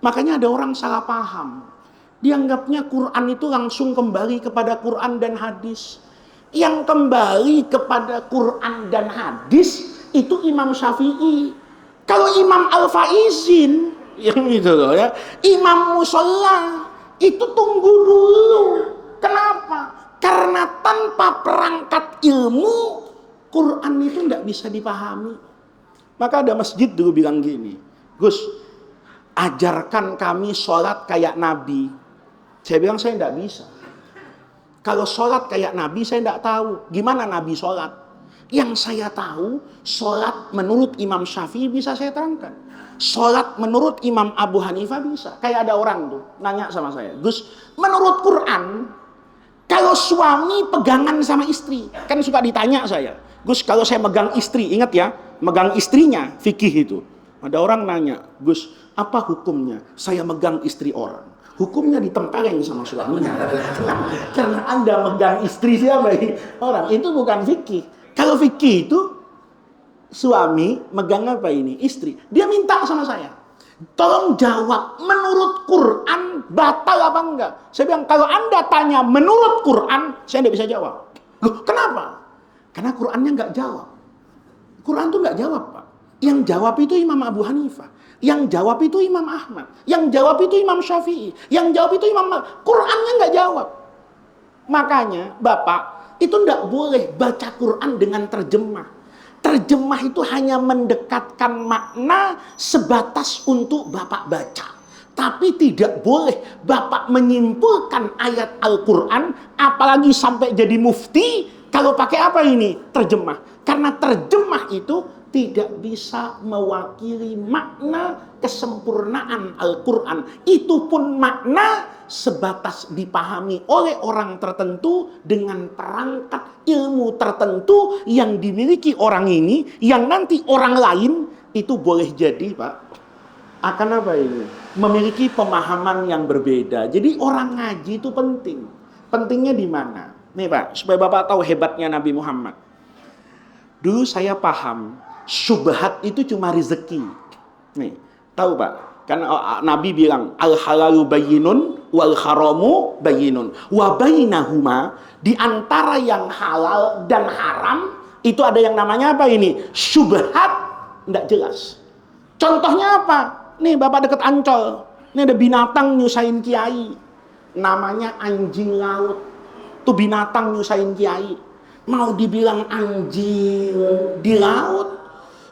Makanya ada orang salah paham. Dianggapnya Quran itu langsung kembali kepada Quran dan hadis. Yang kembali kepada Quran dan hadis itu Imam Syafi'i. Kalau Imam Al-Faizin, yang itu loh ya, Imam Musolla, itu tunggu dulu. Kenapa? Karena tanpa perangkat ilmu, Quran itu tidak bisa dipahami. Maka ada masjid dulu bilang gini, Gus, ajarkan kami sholat kayak Nabi. Saya bilang saya tidak bisa. Kalau sholat kayak Nabi saya tidak tahu. Gimana Nabi sholat? Yang saya tahu, sholat menurut Imam Syafi'i bisa saya terangkan. Sholat menurut Imam Abu Hanifah bisa. Kayak ada orang tuh nanya sama saya, Gus, menurut Quran, kalau suami pegangan sama istri, kan suka ditanya saya, Gus, kalau saya megang istri, ingat ya, megang istrinya, fikih itu. Ada orang nanya, Gus, apa hukumnya? Saya megang istri orang. Hukumnya ditempeleng sama suaminya. Karena Anda megang istri siapa? Orang. Itu bukan fikih. Kalau fikih itu, suami megang apa ini? Istri. Dia minta sama saya, tolong jawab, menurut Quran batal apa enggak? Saya bilang, kalau Anda tanya menurut Quran, saya tidak bisa jawab. Loh, kenapa? Karena Qurannya nggak jawab. Quran tuh nggak jawab, Pak. Yang jawab itu Imam Abu Hanifah. Yang jawab itu Imam Ahmad. Yang jawab itu Imam Syafi'i. Yang jawab itu Imam Malik. Qurannya nggak jawab. Makanya, Bapak, itu tidak boleh baca Quran dengan terjemah. Terjemah itu hanya mendekatkan makna sebatas untuk Bapak baca. Tapi tidak boleh Bapak menyimpulkan ayat Al-Quran, apalagi sampai jadi mufti, kalau pakai apa ini? Terjemah. Karena terjemah itu tidak bisa mewakili makna kesempurnaan Al-Quran. Itu pun makna sebatas dipahami oleh orang tertentu dengan perangkat ilmu tertentu yang dimiliki orang ini, yang nanti orang lain itu boleh jadi, Pak, akan apa ini? Memiliki pemahaman yang berbeda. Jadi orang ngaji itu penting. Pentingnya di mana? Nih Pak, supaya Bapak tahu hebatnya Nabi Muhammad. Dulu saya paham, syubhat itu cuma rezeki. Nih, tahu Pak? Kan Nabi bilang al halalu bayyinun wal haramu bayyinun wa bainahuma, di antara yang halal dan haram itu ada yang namanya apa ini? Syubhat, enggak jelas. Contohnya apa? Nih Bapak deket Ancol, ini ada binatang nyusahin kiai, namanya anjing laut. Tuh binatang nyusahin kiai. Mau dibilang anjing di laut,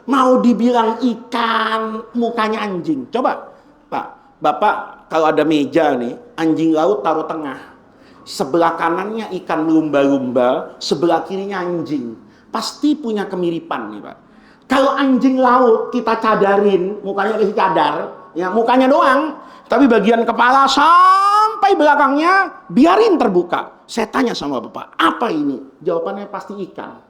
mau dibilang ikan, mukanya anjing. Coba, Pak, Bapak kalau ada meja nih, anjing laut taruh tengah. Sebelah kanannya ikan lumba-lumba, sebelah kirinya anjing. Pasti punya kemiripan nih, Pak. Kalau anjing laut kita cadarin, mukanya kasih cadar, ya mukanya doang, tapi bagian kepala sampai belakangnya biarin terbuka. Saya tanya sama Bapak, apa ini? Jawabannya pasti ikan.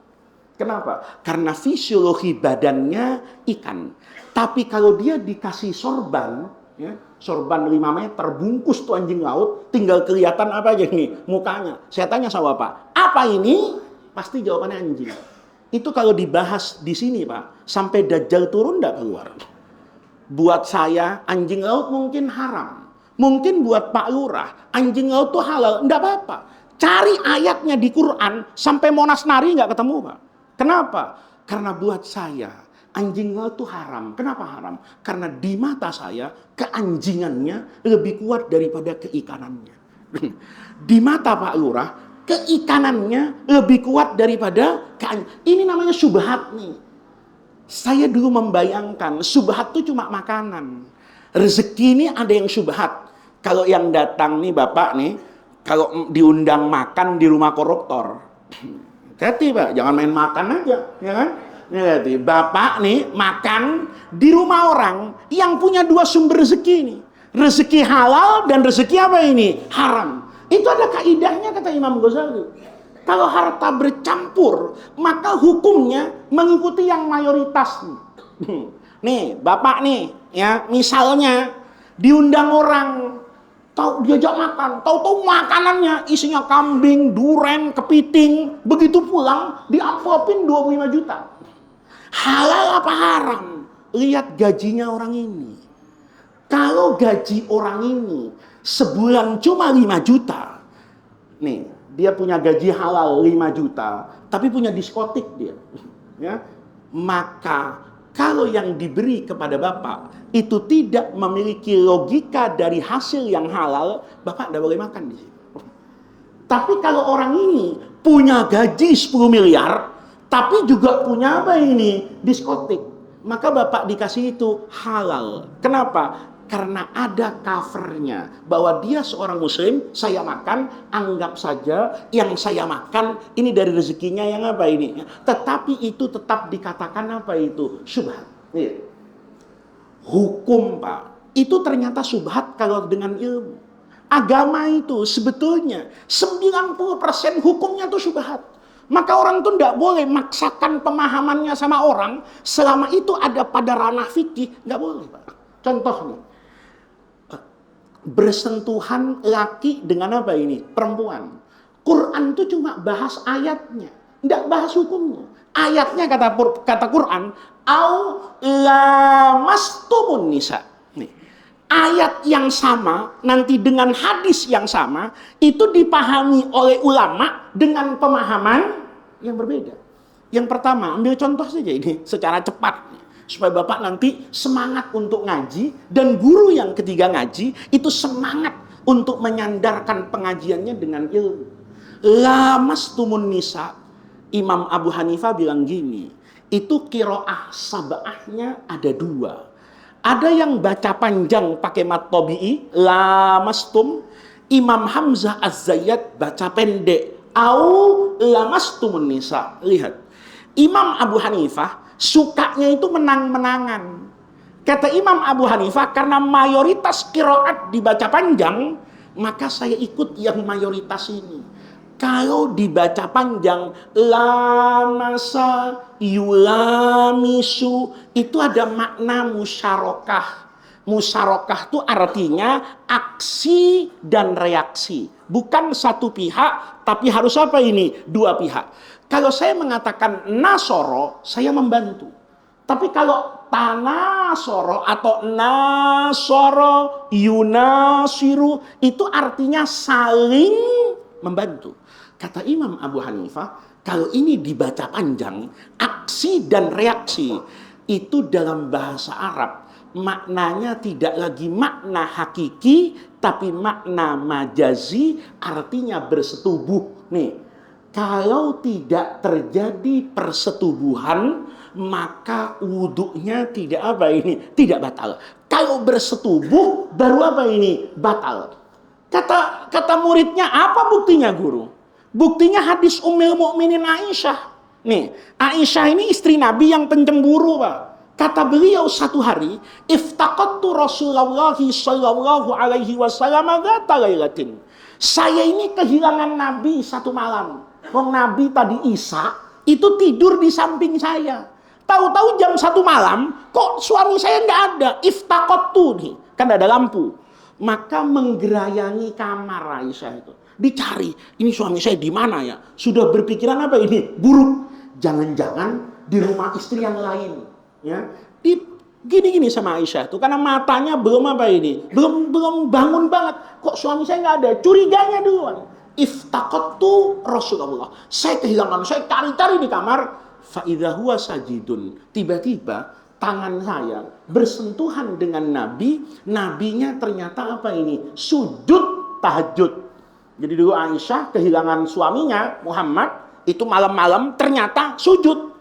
Kenapa? Karena fisiologi badannya ikan. Tapi kalau dia dikasih sorban, ya, sorban 5 meter, bungkus tuh anjing laut, tinggal kelihatan apa aja nih? Mukanya. Saya tanya sama Bapak, apa ini? Pasti jawabannya anjing. Itu kalau dibahas di sini Pak, sampai Dajjal turun enggak keluar. Buat saya, anjing laut mungkin haram. Mungkin buat Pak Lurah, anjing laut tuh halal, enggak apa-apa. Cari ayatnya di Quran, sampai Monas Nari enggak ketemu Pak. Kenapa? Karena buat saya, anjing laut itu haram. Kenapa haram? Karena di mata saya, keanjingannya lebih kuat daripada keikanannya. Di mata Pak Lurah, keikanannya lebih kuat daripada keanjingan. Ini namanya syubhat nih. Saya dulu membayangkan, syubhat itu cuma makanan. Rezeki ini ada yang syubhat. Kalau yang datang nih Bapak nih, kalau diundang makan di rumah koruptor, hati Pak, jangan main makan aja, ya kan? Hati. Bapak nih makan di rumah orang yang punya 2 sumber rezeki nih, rezeki halal dan rezeki apa ini? Haram. Itu ada kaidahnya kata Imam Ghazali. Kalau harta bercampur, maka hukumnya mengikuti yang mayoritas. Nih, Bapak nih, ya misalnya diundang orang, tahu diajak makan, tahu-tahu makanannya isinya kambing, duren, kepiting, begitu pulang diamplopin 25 juta. Halal apa haram? Lihat gajinya orang ini. Kalau gaji orang ini sebulan cuma 5 juta. Nih, dia punya gaji halal 5 juta, tapi punya diskotik dia. Ya. Maka kalau yang diberi kepada Bapak itu tidak memiliki logika dari hasil yang halal, Bapak tidak boleh makan di situ. Tapi kalau orang ini punya gaji 10 miliar, tapi juga punya apa ini? Diskotik. Maka Bapak dikasih itu halal. Kenapa? Karena ada covernya. Bahwa dia seorang muslim, saya makan, anggap saja yang saya makan, ini dari rezekinya yang apa ini. Tetapi itu tetap dikatakan apa itu? Syubhat. Hukum Pak, itu ternyata syubhat kalau dengan ilmu. Agama itu sebetulnya 90% hukumnya itu syubhat. Maka orang itu tidak boleh maksakan pemahamannya sama orang selama itu ada pada ranah fikih, nggak boleh Pak. Contoh nih, bersentuhan laki dengan apa ini? Perempuan. Quran itu cuma bahas ayatnya, tidak bahas hukumnya. Ayatnya kata Quran, au lamastumun nisa. Nih, ayat yang sama nanti dengan hadis yang sama itu dipahami oleh ulama dengan pemahaman yang berbeda. Yang pertama, ambil contoh saja ini secara cepat supaya Bapak nanti semangat untuk ngaji dan guru yang ketiga ngaji itu semangat untuk menyandarkan pengajiannya dengan ilmu. Lamastumun nisa. Imam Abu Hanifah bilang gini, itu qiraah sab'ahnya ada dua. Ada yang baca panjang pakai mat tabi'i, lamastum. Imam Hamzah Az-Zayyad baca pendek, au lamastumun nisa. Lihat, Imam Abu Hanifah sukanya itu menang-menangan. Kata Imam Abu Hanifah, karena mayoritas qiraat dibaca panjang, maka saya ikut yang mayoritas ini. Kalau dibaca panjang, lamasa, yulamisu, itu ada makna musyarakah. Musyarakah itu artinya aksi dan reaksi. Bukan satu pihak, tapi harus apa ini? Dua pihak. Kalau saya mengatakan nasoro, saya membantu. Tapi kalau tanasoro atau nasoro, yunasiru, itu artinya saling membantu. Kata Imam Abu Hanifah, kalau ini dibaca panjang, aksi dan reaksi, itu dalam bahasa Arab, maknanya tidak lagi makna hakiki, tapi makna majazi, artinya bersetubuh. Nih, kalau tidak terjadi persetubuhan, maka wudhunya tidak apa ini? Tidak batal. Kalau bersetubuh, baru apa ini? Batal. Kata muridnya, apa buktinya guru? Buktinya hadis Ummul Mukminin Aisyah. Nih, Aisyah ini istri Nabi yang pencemburu, Pak. Kata beliau satu hari, iftaqattu Rasulullah sallallahu alaihi wasallam dzata lailatin. Saya ini kehilangan Nabi satu malam. Wong Nabi tadi Isya itu tidur di samping saya. Tahu-tahu jam 1 malam, kok suami saya nggak ada? Iftaqattu nih, kan ada lampu. Maka menggerayangi kamar Aisyah itu. Dicari, ini suami saya di mana ya? Sudah berpikiran apa ini? Buruk. Jangan-jangan di rumah istri yang lain. Ya, gini-gini sama Aisyah tuh, karena matanya belum apa ini? Belum bangun banget. Kok suami saya nggak ada? Curiganya duluan. Iftaqattu Rasulullah. Saya kehilangan, saya cari-cari di kamar. Fa idza huwa sajidun. Tiba-tiba tangan saya bersentuhan dengan Nabi. Nabinya ternyata apa ini? Sujud tahajud. Jadi dulu Aisyah kehilangan suaminya Muhammad, itu malam-malam ternyata sujud.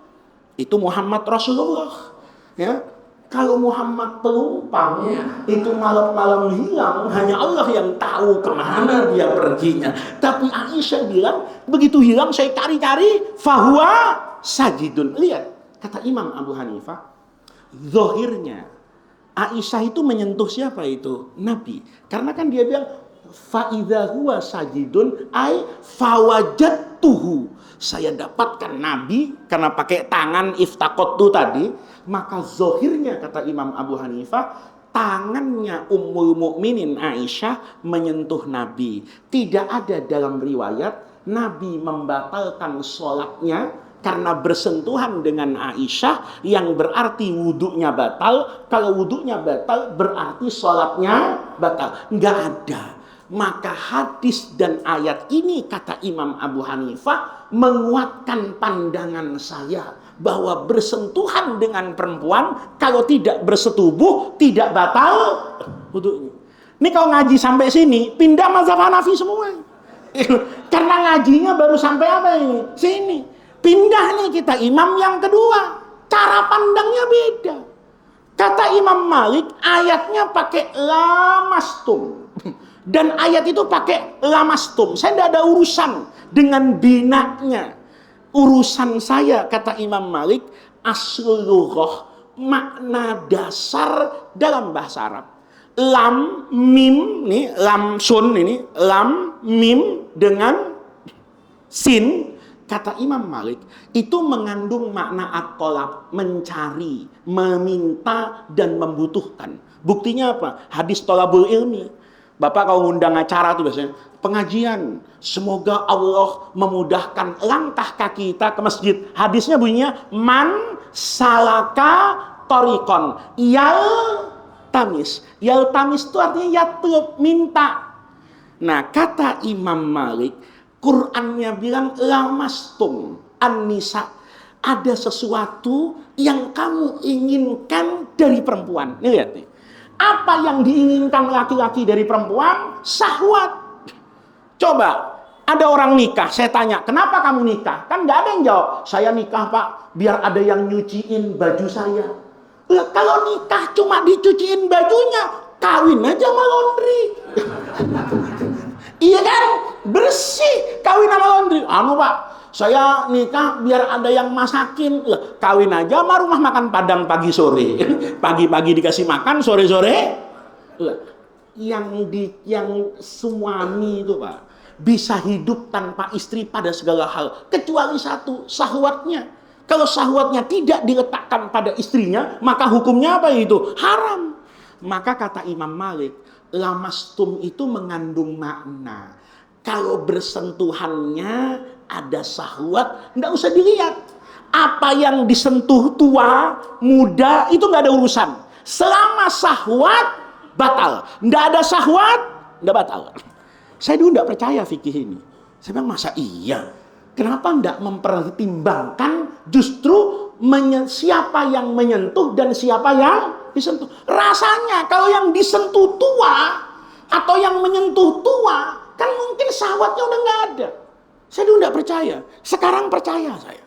Itu Muhammad Rasulullah. Ya, kalau Muhammad pelumpang, itu malam-malam hilang, hanya Allah yang tahu kemana dia perginya. Tapi Aisyah bilang, begitu hilang saya cari-cari, fahuwa sajidun. Lihat, kata Imam Abu Hanifah, zahirnya Aisyah itu menyentuh siapa itu? Nabi. Karena kan dia bilang, fa'idha huwa sajidun ay fawajadtuhu. Saya dapatkan Nabi karena pakai tangan iftaqattu tadi. Maka zohirnya kata Imam Abu Hanifah, tangannya Ummul Mukminin Aisyah menyentuh Nabi. Tidak ada dalam riwayat Nabi membatalkan sholatnya karena bersentuhan dengan Aisyah, yang berarti wudhunya batal. Kalau wudhunya batal berarti sholatnya batal. Nggak ada. Maka hadis dan ayat ini kata Imam Abu Hanifah menguatkan pandangan saya bahwa bersentuhan dengan perempuan kalau tidak bersetubuh tidak batal wudhunya. Ini kalau ngaji sampai sini pindah mazhab Hanafi semua. Karena ngajinya baru sampai apa ini? Sini. Pindah nih kita imam yang kedua. Cara pandangnya beda. Kata Imam Malik ayatnya pakai lamastum. Dan ayat itu pakai lamastum. Saya tidak ada urusan dengan binaknya. Urusan saya, kata Imam Malik, aslul lughah, makna dasar dalam bahasa Arab. Lam, mim, nih, lam sun ini, lam, mim dengan sin, kata Imam Malik, itu mengandung makna at-talab, mencari, meminta, dan membutuhkan. Buktinya apa? Hadis thalabul ilmi. Bapak kalau ngundang acara tuh biasanya, pengajian, semoga Allah memudahkan langkah kaki kita ke masjid. Hadisnya bunyinya, man salaka torikon, yaltamis. Yaltamis itu artinya yatlub, minta. Nah, kata Imam Malik, Qur'annya bilang, lamastum an-nisa. Ada sesuatu yang kamu inginkan dari perempuan. Nih lihat nih. Apa yang diinginkan laki-laki dari perempuan? Syahwat. Coba, Ada orang nikah, saya tanya, kenapa kamu nikah? Kan nggak ada yang jawab, saya nikah Pak, biar ada yang nyuciin baju saya. Lah, kalau nikah cuma dicuciin bajunya, kawin aja sama laundry. Iya kan? Bersih, kawin sama laundry. Anu Pak, saya nikah biar ada yang masakin. Lah, kawin aja sama rumah makan Padang pagi sore. Pagi-pagi dikasih makan, sore-sore. Lah, yang suami itu Pak, bisa hidup tanpa istri pada segala hal, kecuali satu, syahwatnya. Kalau syahwatnya tidak diletakkan pada istrinya, maka hukumnya apa itu? Haram. Maka kata Imam Malik, lamastum itu mengandung makna. Kalau bersentuhannya ada syahwat, nggak usah dilihat. Apa yang disentuh tua, muda, itu nggak ada urusan. Selama syahwat, batal. Nggak ada syahwat, nggak batal. Saya dulu nggak percaya fikih ini. Saya bilang, masa iya? Kenapa nggak mempertimbangkan justru siapa yang menyentuh dan siapa yang disentuh? Rasanya kalau yang disentuh tua atau yang menyentuh tua, kan mungkin syahwatnya udah nggak ada. Saya dulu nggak percaya. Sekarang percaya saya.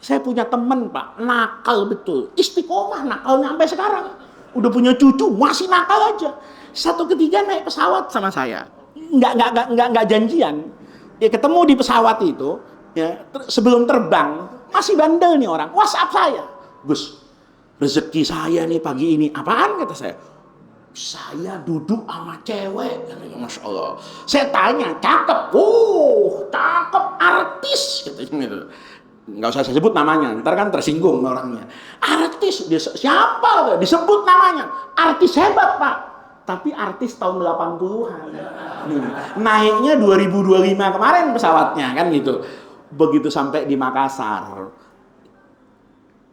Saya punya teman Pak, nakal betul. Istiqomah nakalnya sampai sekarang. Udah punya cucu, masih nakal aja. Satu ketika naik pesawat sama saya. Nggak janjian. Ya ketemu di pesawat itu, ya sebelum terbang masih bandel nih orang. WhatsApp saya, Gus, rezeki saya nih pagi ini. Apaan kata saya? Saya duduk sama cewek, Masya Allah. Saya tanya, cakep, cakep, artis, gitu. Nggak usah saya sebut namanya, ntar kan tersinggung orangnya. Artis, dia siapa? Disebut namanya, artis hebat Pak. Tapi artis tahun 80-an. Naiknya 2025 kemarin pesawatnya kan gitu. Begitu sampai di Makassar,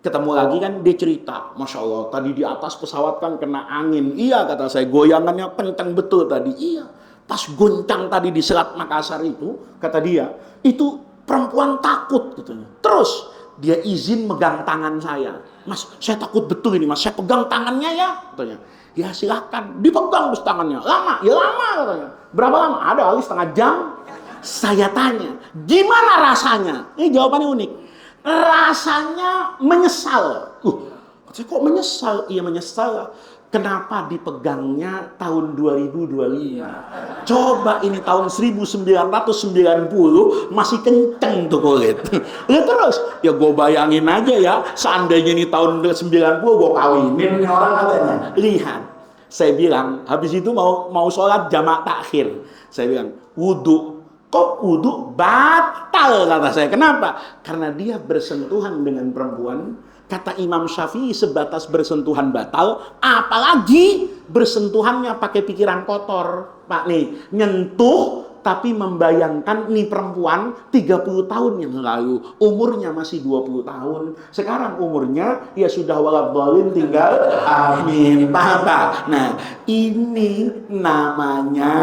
ketemu lagi kan dia cerita, Masya Allah, tadi di atas pesawat kan kena angin. Iya kata saya, goyangannya kencang betul tadi. Iya, pas goncang tadi di Selat Makassar itu, kata dia, itu perempuan takut gitu. Terus dia izin megang tangan saya. Mas, saya takut betul ini Mas, saya pegang tangannya ya, katanya. Ya silahkan, dipegang terus tangannya. Lama, ya lama katanya. Berapa lama? Ada kali setengah jam. Saya tanya, gimana rasanya? Ini jawabannya unik. Rasanya menyesal. Saya kok menyesal? Iya menyesal. Kenapa dipegangnya tahun 2025? Coba ini tahun 1990 masih kenceng tuh kulit. Ya terus, ya gue bayangin aja ya, seandainya ini tahun 90 gue kawinin orang katanya. Lihat, saya bilang habis itu mau sholat jamak takhir. Saya bilang wudu. Kok wudu batal kata saya. Kenapa? Karena dia bersentuhan dengan perempuan. Kata Imam Syafi'i sebatas bersentuhan batal, apalagi bersentuhannya pakai pikiran kotor. Pak nih, nyentuh tapi membayangkan nih perempuan 30 tahun yang lalu, umurnya masih 20 tahun. Sekarang umurnya ya sudah waladhdallin tinggal amin. Paham Pak? Nah, ini namanya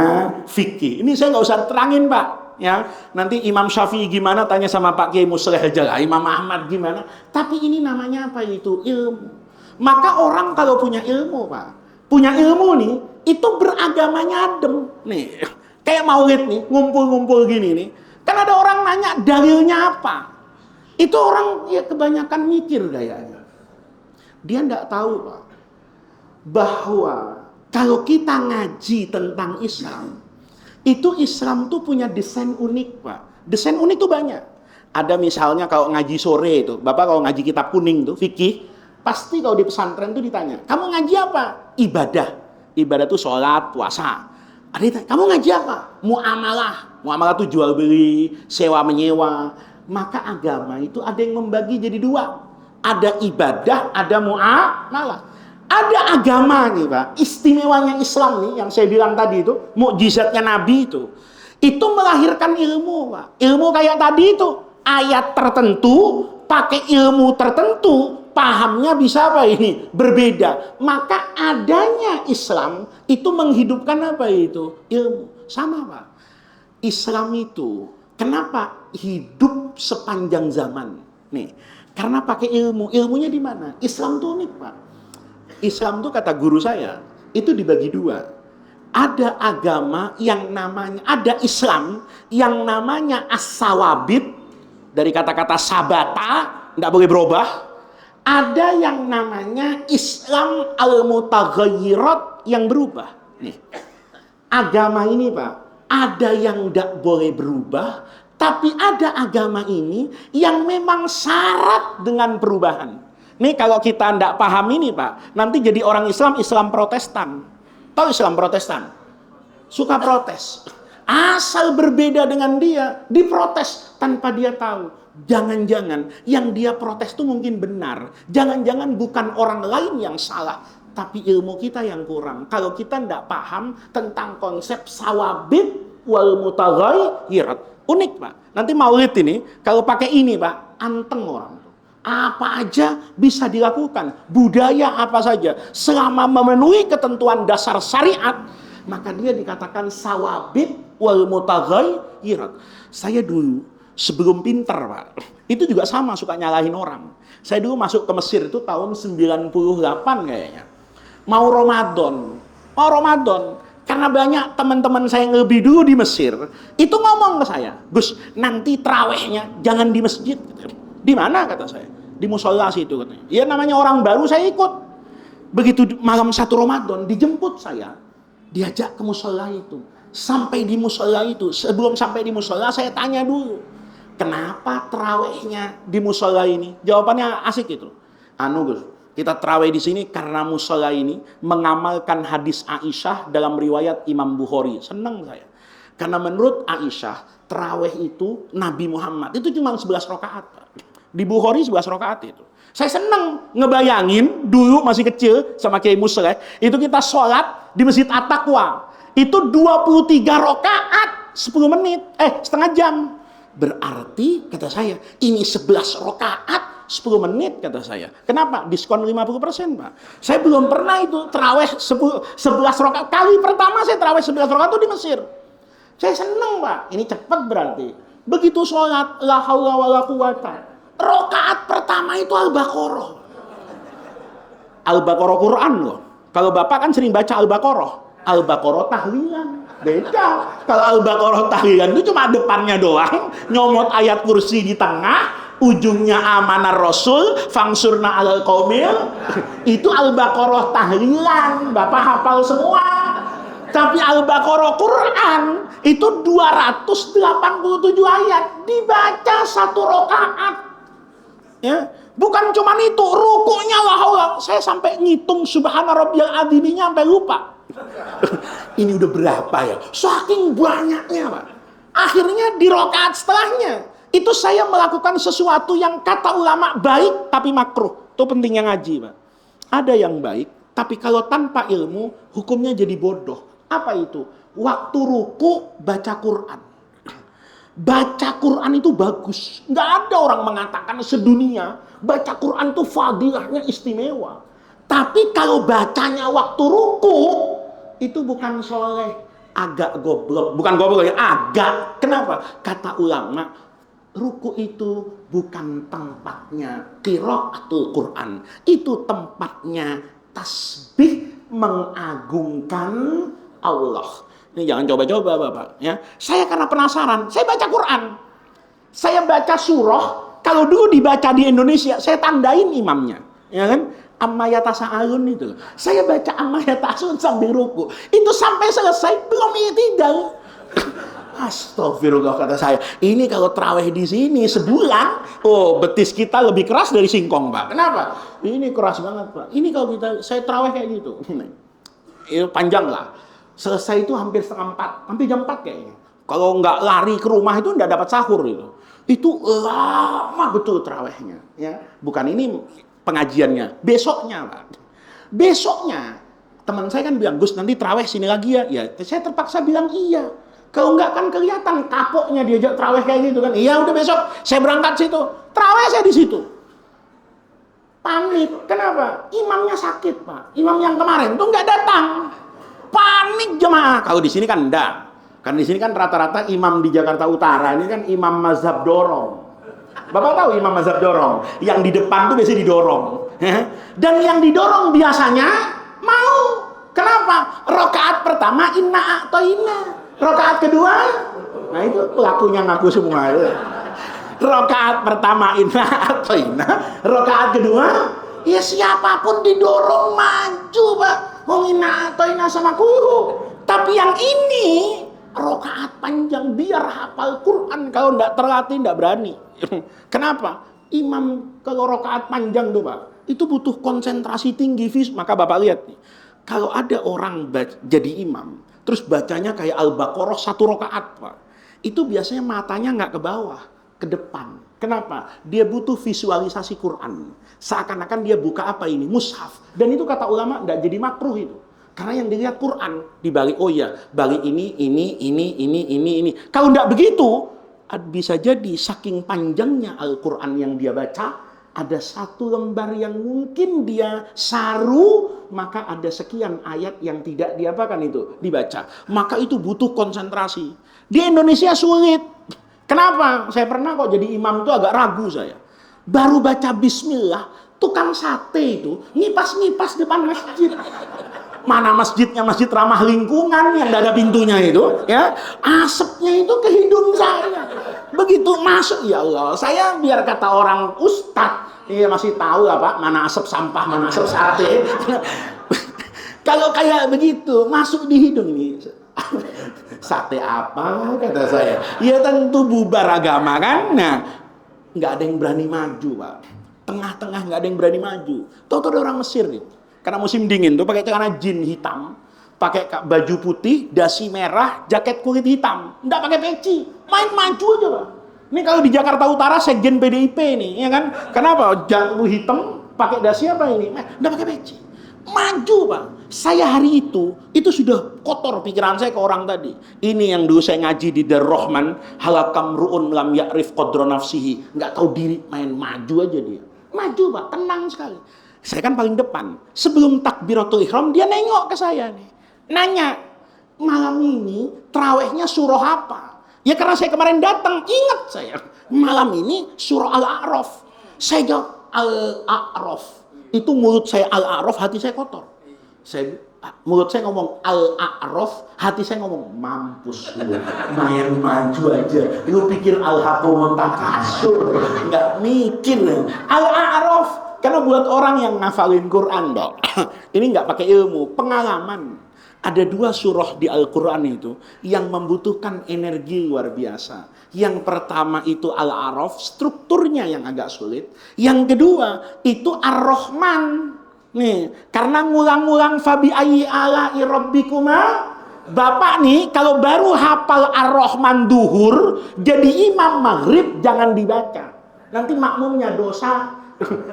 fikih. Ini saya nggak usah terangin Pak. Ya, nanti Imam Syafi'i gimana tanya sama Pak Kiai Musleh aja lah, Imam Ahmad gimana. Tapi ini namanya apa itu? Ilmu. Maka orang kalau punya ilmu Pak, punya ilmu nih, itu beragamanya adem. Nih, kayak maulid nih, ngumpul-ngumpul gini nih. Kan ada orang nanya dalilnya apa? Itu orang ya kebanyakan mikir kayaknya. Dia enggak tahu Pak, bahwa kalau kita ngaji tentang Islam, itu Islam tuh punya desain unik Pak. Desain unik tuh banyak. Ada misalnya kalau ngaji sore itu, Bapak kalau ngaji kitab kuning tuh, fikih, pasti kalau di pesantren tuh ditanya, kamu ngaji apa? Ibadah. Ibadah tuh sholat, puasa. Ada ditanya, kamu ngaji apa? Muamalah. Muamalah tuh jual beli, sewa menyewa. Maka agama itu ada yang membagi jadi dua. Ada ibadah, ada muamalah. Ada agama nih Pak, istimewanya Islam nih yang saya bilang tadi itu, mukjizatnya Nabi itu melahirkan ilmu Pak. Ilmu kayak tadi itu, ayat tertentu, pakai ilmu tertentu, pahamnya bisa apa ini? Berbeda. Maka adanya Islam itu menghidupkan apa itu? Ilmu. Sama Pak. Islam itu kenapa hidup sepanjang zaman? Nih, karena pakai ilmu. Ilmunya di mana? Islam tuh unik Pak. Islam tuh kata guru saya, itu dibagi dua. ada agama yang namanya, ada Islam yang namanya as-sawabit, dari kata-kata sabata, tidak boleh berubah. Ada yang namanya Islam al-mutaghayyirat, yang berubah. Nih, agama ini Pak, ada yang tidak boleh berubah, tapi ada agama ini yang memang syarat dengan perubahan. Nih kalau kita tidak paham ini Pak, nanti jadi orang Islam, Islam Protestan. Tahu Islam Protestan? Suka protes. Asal berbeda dengan dia, diprotes tanpa dia tahu. Jangan-jangan yang dia protes itu mungkin benar. Jangan-jangan bukan orang lain yang salah, tapi ilmu kita yang kurang. Kalau kita tidak paham tentang konsep sawabit wal mutaghayyirat. Unik Pak. Nanti maulid ini, kalau pakai ini Pak, anteng orang. Apa aja bisa dilakukan, budaya apa saja, selama memenuhi ketentuan dasar syariat, maka dia dikatakan sawabit wal mutaghayyirat. Saya dulu sebelum pintar Pak, itu juga sama suka nyalahin orang. Saya dulu masuk ke Mesir itu tahun 98 kayaknya. Mau Ramadan, karena banyak teman-teman saya yang lebih dulu di Mesir, itu ngomong ke saya, Gus, nanti trawehnya jangan di masjid. Di mana kata saya? Di musola situ katanya. Ya namanya orang baru, saya ikut. Begitu malam 1 Ramadan dijemput saya, diajak ke musola itu. Sampai di musola itu, sebelum sampai di musola saya tanya dulu, kenapa trawehnya di musola ini? Jawabannya asik itu. Gus, kita traweh di sini karena musola ini mengamalkan hadis Aisyah dalam riwayat Imam Bukhari. Senang saya. Karena menurut Aisyah, traweh itu Nabi Muhammad itu cuma 11 rakaat. Di Bukhari 11 rakaat itu. Saya senang ngebayangin dulu masih kecil sama Kiai Musleh, itu kita sholat di Masjid At-Taqwa. Itu 23 rakaat 10 menit, setengah jam. Berarti kata saya, ini 11 rakaat 10 menit kata saya. Kenapa? Diskon 50% Pak. Saya belum pernah itu terawih 11 rakaat. Kali pertama saya terawih 11 rakaat itu di Mesir. Saya senang Pak, ini cepat berarti. Begitu sholat, la haula wala quwata. Rakaat pertama itu Al-Baqarah. Al-Baqarah Quran loh. Kalau Bapak kan sering baca Al-Baqarah. Al-Baqarah tahlilan. Beda. Kalau Al-Baqarah tahlilan itu cuma depannya doang, nyomot ayat kursi di tengah, ujungnya amanah Rasul, fangsurna alal qaumil. Itu Al-Baqarah tahlilan. Bapak hafal semua. Tapi Al-Baqarah Quran itu 287 ayat, dibaca 1 rakaat. Ya, bukan cuma itu, rukuknya lah, saya sampai ngitung subhana rabbiyal adzimnya sampai lupa. Ini udah berapa ya? Saking banyaknya Pak. Akhirnya di rakaat setelahnya itu saya melakukan sesuatu yang kata ulama baik tapi makruh. Itu pentingnya ngaji Pak. Ada yang baik, tapi kalau tanpa ilmu hukumnya jadi bodoh. Apa itu? Waktu ruku baca Quran. Baca Quran itu bagus. Nggak ada orang mengatakan sedunia baca Quran itu fadilahnya istimewa. Tapi kalau bacanya waktu ruku, itu bukan soleh. Agak goblok. Bukan goblok ya, agak. Kenapa? Kata ulama, ruku itu bukan tempatnya qiraatul Quran. Itu tempatnya tasbih, mengagungkan Allah. Ini jangan coba-coba Bapak ya. Saya karena penasaran, saya baca Quran. Saya baca surah, kalau dulu dibaca di Indonesia, saya tandain imamnya. Ya kan? Amma yatasa'alun itu. Saya baca amma yatasa'alun sambil ruku. Itu sampai selesai belum i'tidal. Astagfirullah kata saya. Ini kalau terawih di sini sebulan, oh betis kita lebih keras dari singkong Pak. Kenapa? Ini keras banget Pak. Ini kalau saya terawih kayak gitu. Itu panjang lah. Selesai itu hampir setengah 4, hampir jam 4 kayaknya. Kalau nggak lari ke rumah itu nggak dapat sahur itu. Itu lama betul terawihnya. Ya, bukan ini pengajiannya. Besoknya Pak. Besoknya teman saya kan bilang, Gus nanti terawih sini lagi ya. Ya, saya terpaksa bilang iya. Kalau nggak kan kelihatan kapoknya diajak terawih kayak gitu kan. Iya udah besok saya berangkat situ. Terawih saya di situ. Panik. Kenapa? Imamnya sakit Pak. Imam yang kemarin tuh nggak datang. Panik jemaah. Kalau di sini kan enggak. Kan di sini kan rata-rata imam di Jakarta Utara ini kan imam mazhab dorong. Bapak tahu imam mazhab dorong? Yang di depan tuh biasanya didorong. Dan yang didorong biasanya mau. Kenapa? Rakaat pertama inna a'toina. Rakaat kedua, nah itu pelakunya ngaku semua. Rakaat pertama inna a'toina, rakaat kedua, ya siapapun didorong maju, Pak. Wong inna a'toina sama guru. Tapi yang ini rakaat panjang biar hafal Quran. Kalau enggak terlatih enggak berani. Kenapa? Imam kalau rakaat panjang tuh, Pak, itu butuh konsentrasi tinggi. Maka Bapak lihat nih, kalau ada orang jadi imam, terus bacanya kayak Al-Baqarah 1 rakaat, Pak, itu biasanya matanya nggak ke bawah, ke depan. Kenapa? Dia butuh visualisasi Quran. Seakan-akan dia buka apa ini? Mushaf. Dan itu kata ulama nggak jadi makruh itu. Karena yang dilihat Quran. Dibalik, oh iya, balik ini. Kalau nggak begitu, bisa jadi saking panjangnya Al-Quran yang dia baca, ada 1 lembar yang mungkin dia saru, maka ada sekian ayat yang tidak diapakan itu dibaca. Maka itu butuh konsentrasi. Di Indonesia sulit. Kenapa? Saya pernah kok jadi imam itu agak ragu saya. Baru baca bismillah, tukang sate itu ngipas-ngipas depan masjid. Mana masjidnya masjid ramah lingkungan yang tidak ada pintunya itu, ya, asapnya itu ke hidung saya. Begitu masuk, ya Allah, saya biar kata orang ustadz, iya masih tahu apa mana asap sampah, mana asap sate. Kalau kayak begitu masuk di hidung ini, sate apa kata saya? Ya tentu bubar agama kan. Nah, nggak ada yang berani maju, Pak. Tengah-tengah nggak ada yang berani maju. Tahu-tahu ada orang Mesir nih. Karena musim dingin tuh pakai celana jin hitam, pakai baju putih, dasi merah, jaket kulit hitam, nggak pakai peci, main maju aja, Pak. Ini kalau di Jakarta Utara sekjen PDIP nih, ya kan? Kenapa? Jaket hitam, pakai dasi apa ini? Nggak pakai peci, maju, Pak. Saya hari itu sudah kotor pikiran saya ke orang tadi. Ini yang dulu saya ngaji di Darur Rahman, halakam ru'un lam ya'rif qadra nafsihi, nggak tahu diri, main maju aja dia, maju, Pak, tenang sekali. Saya kan paling depan. Sebelum takbiratul ihram, dia nengok ke saya nih. Nanya, malam ini terawihnya surah apa? Ya karena saya kemarin datang, ingat saya. Malam ini surah Al-A'raf. Saya jawab, Al-A'raf. Itu mulut saya Al-A'raf, hati saya kotor. Mulut saya ngomong Al-A'raf, hati saya ngomong mampus lu, main maju aja. Lu pikir Al-Haqqum Takasur, nggak mikir. Al-A'raf. Karena buat orang yang ngafalin Quran, dok, ini nggak pakai ilmu, pengalaman. Ada 2 surah di Al-Quran itu yang membutuhkan energi luar biasa. Yang pertama itu Al-A'raf, strukturnya yang agak sulit. Yang kedua itu Ar-Rahman. Nih, karena ngulang-ngulang fabi ayyi ala'i rabbikuma. Bapak nih kalau baru hafal Ar-Rahman duhur, jadi imam maghrib jangan dibaca. Nanti makmumnya dosa.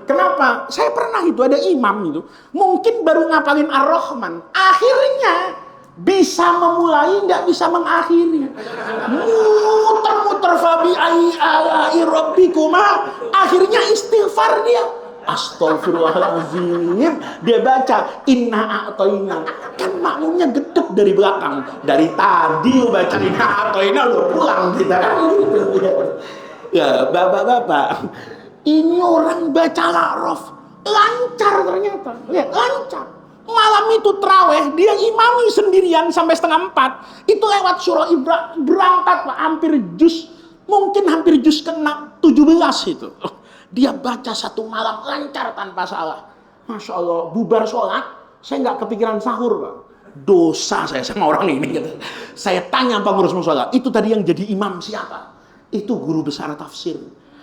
Kenapa? Saya pernah itu ada imam itu mungkin baru ngapalin Ar-Rahman, akhirnya bisa memulai nggak bisa mengakhiri, muter-muter fabi ayyi ala'i rabbikuma, akhirnya istighfar dia, astagfirullahaladzim, dia baca inna a'toina, kan makmumnya gedek dari belakang, dari tadi baca inna a'toina udah pulang kita kan gitu. Ya bapak-bapak, ini orang baca Al-A'raf lancar ternyata, lihat lancar. Malam itu traweh dia imami sendirian sampai 3:30. Itu lewat surah Ibrahim berangkat Pak, hampir juz ke-17 itu. Dia baca 1 malam lancar tanpa salah. Masya Allah, bubar sholat, saya nggak kepikiran sahur, Pak. Dosa saya sama orang ini. Gitu. Saya tanya pengurus musola, itu tadi yang jadi imam siapa? Itu guru besar tafsir.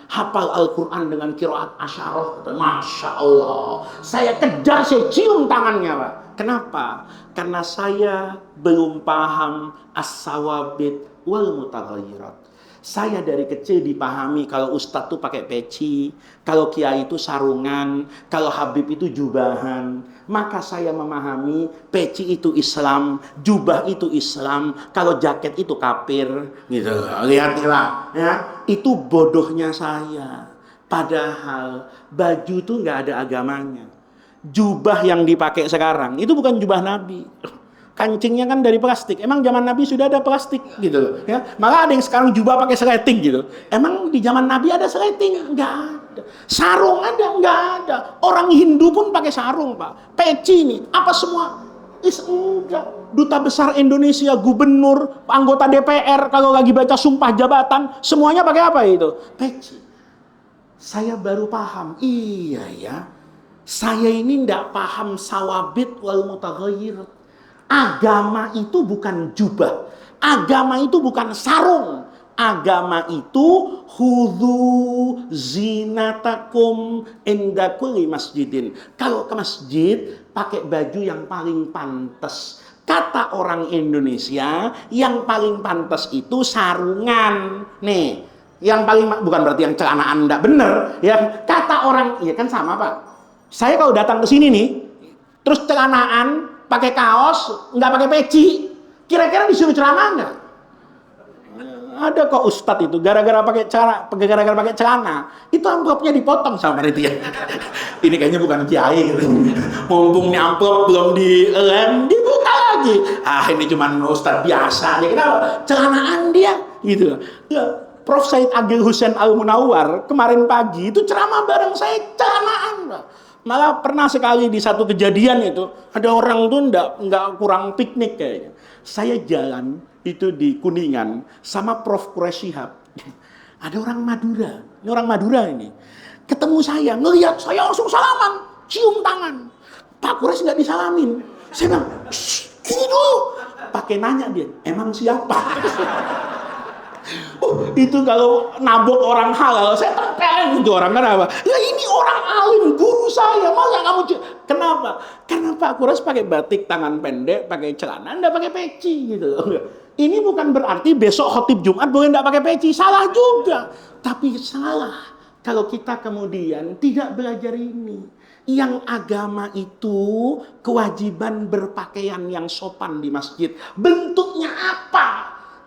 Hafal Al-Quran dengan qiraat asyarah. Masya Allah. Saya kejar, saya cium tangannya, Pak. Kenapa? Karena saya belum paham as-sawabit wal mutaghayyirat. Saya dari kecil dipahami kalau ustadz tuh pakai peci, kalau kiai itu sarungan, kalau habib itu jubahan. Maka saya memahami peci itu Islam, jubah itu Islam, kalau jaket itu kafir, gitu. Lihatlah, ya. Itu bodohnya saya. Padahal baju itu nggak ada agamanya. Jubah yang dipakai sekarang itu bukan jubah Nabi. Kancingnya kan dari plastik. Emang zaman Nabi sudah ada plastik gitu loh, ya. Maka ada yang sekarang jubah pakai seleting gitu. Emang di zaman Nabi ada seleting? Enggak ada. Sarung ada? Enggak ada. Orang Hindu pun pakai sarung, Pak. Peci ini, apa semua Enggak. Duta besar Indonesia, gubernur, anggota DPR kalau lagi baca sumpah jabatan, semuanya pakai apa itu? Peci. Saya baru paham. Iya ya. Saya ini ndak paham sawabit wal mutaghayyir. Agama itu bukan jubah. Agama itu bukan sarung. Agama itu khudhu zinatakum inda kulli masjidin. Kalau ke masjid pakai baju yang paling pantas. Kata orang Indonesia, yang paling pantas itu sarungan. Nih, yang paling bukan berarti yang celana Anda bener, ya. Kata orang, ya kan sama, Pak. Saya kalau datang ke sini nih, terus celanaan, pakai kaos, nggak pakai peci, kira-kira disuruh ceramah nggak? Ada kok ustadz itu gara-gara pakai celana itu amplopnya dipotong sama panitia. Ini kayaknya bukan kiai gitu. Mumpung nih amplop belum dilem, dibuka lagi. Ini cuma ustadz biasa aja. Kenapa? Celanaan dia gitu. Ya, Prof Said Agil Hussein Al Munawar kemarin pagi itu ceramah bareng saya celanaan, Pak. Malah pernah sekali di satu kejadian itu ada orang tuh nggak kurang piknik kayaknya. Saya jalan itu di Kuningan sama Prof Quraish Shihab. Ada orang Madura, ini orang Madura ini. Ketemu saya, ngelihat saya langsung salaman, cium tangan. Pak Quraish nggak disalamin. Saya bilang, ini dulu. Pakai nanya dia, emang siapa? Itu kalau nabok orang halal, saya tempelin itu orang. Kenapa? Ya ini orang alim, guru saya. Masa kamu kenapa? Karena Pak Quraish pakai batik tangan pendek, pakai celana, enggak pakai peci gitu. Ini bukan berarti besok khotib Jumat boleh enggak pakai peci. Salah juga. Tapi salah kalau kita kemudian tidak belajar ini. Yang agama itu kewajiban berpakaian yang sopan di masjid. Bentuknya apa?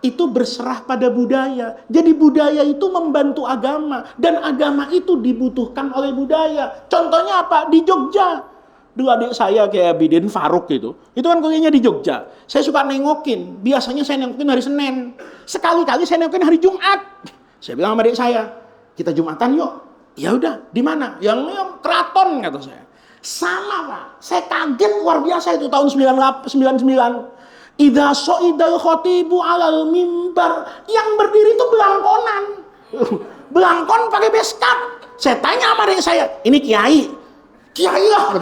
Itu berserah pada budaya. Jadi budaya itu membantu agama. Dan agama itu dibutuhkan oleh budaya. Contohnya apa? Di Jogja. Dulu adik saya kayak Abidin Faruk itu kan kuliahnya di Jogja. Saya suka nengokin. Biasanya saya nengokin hari Senin. Sekali-kali saya nengokin hari Jumat. Saya bilang sama adik saya, kita Jumatan yuk. Ya udah, di mana? Yang Keraton kata saya. Sama, Pak. Saya kaget luar biasa itu tahun 99. Idza so'idal khotibu alal mimbar, yang berdiri itu belangkonan. Belangkon pakai beskap. Saya tanya sama adik saya, ini kiai? Kiai lah.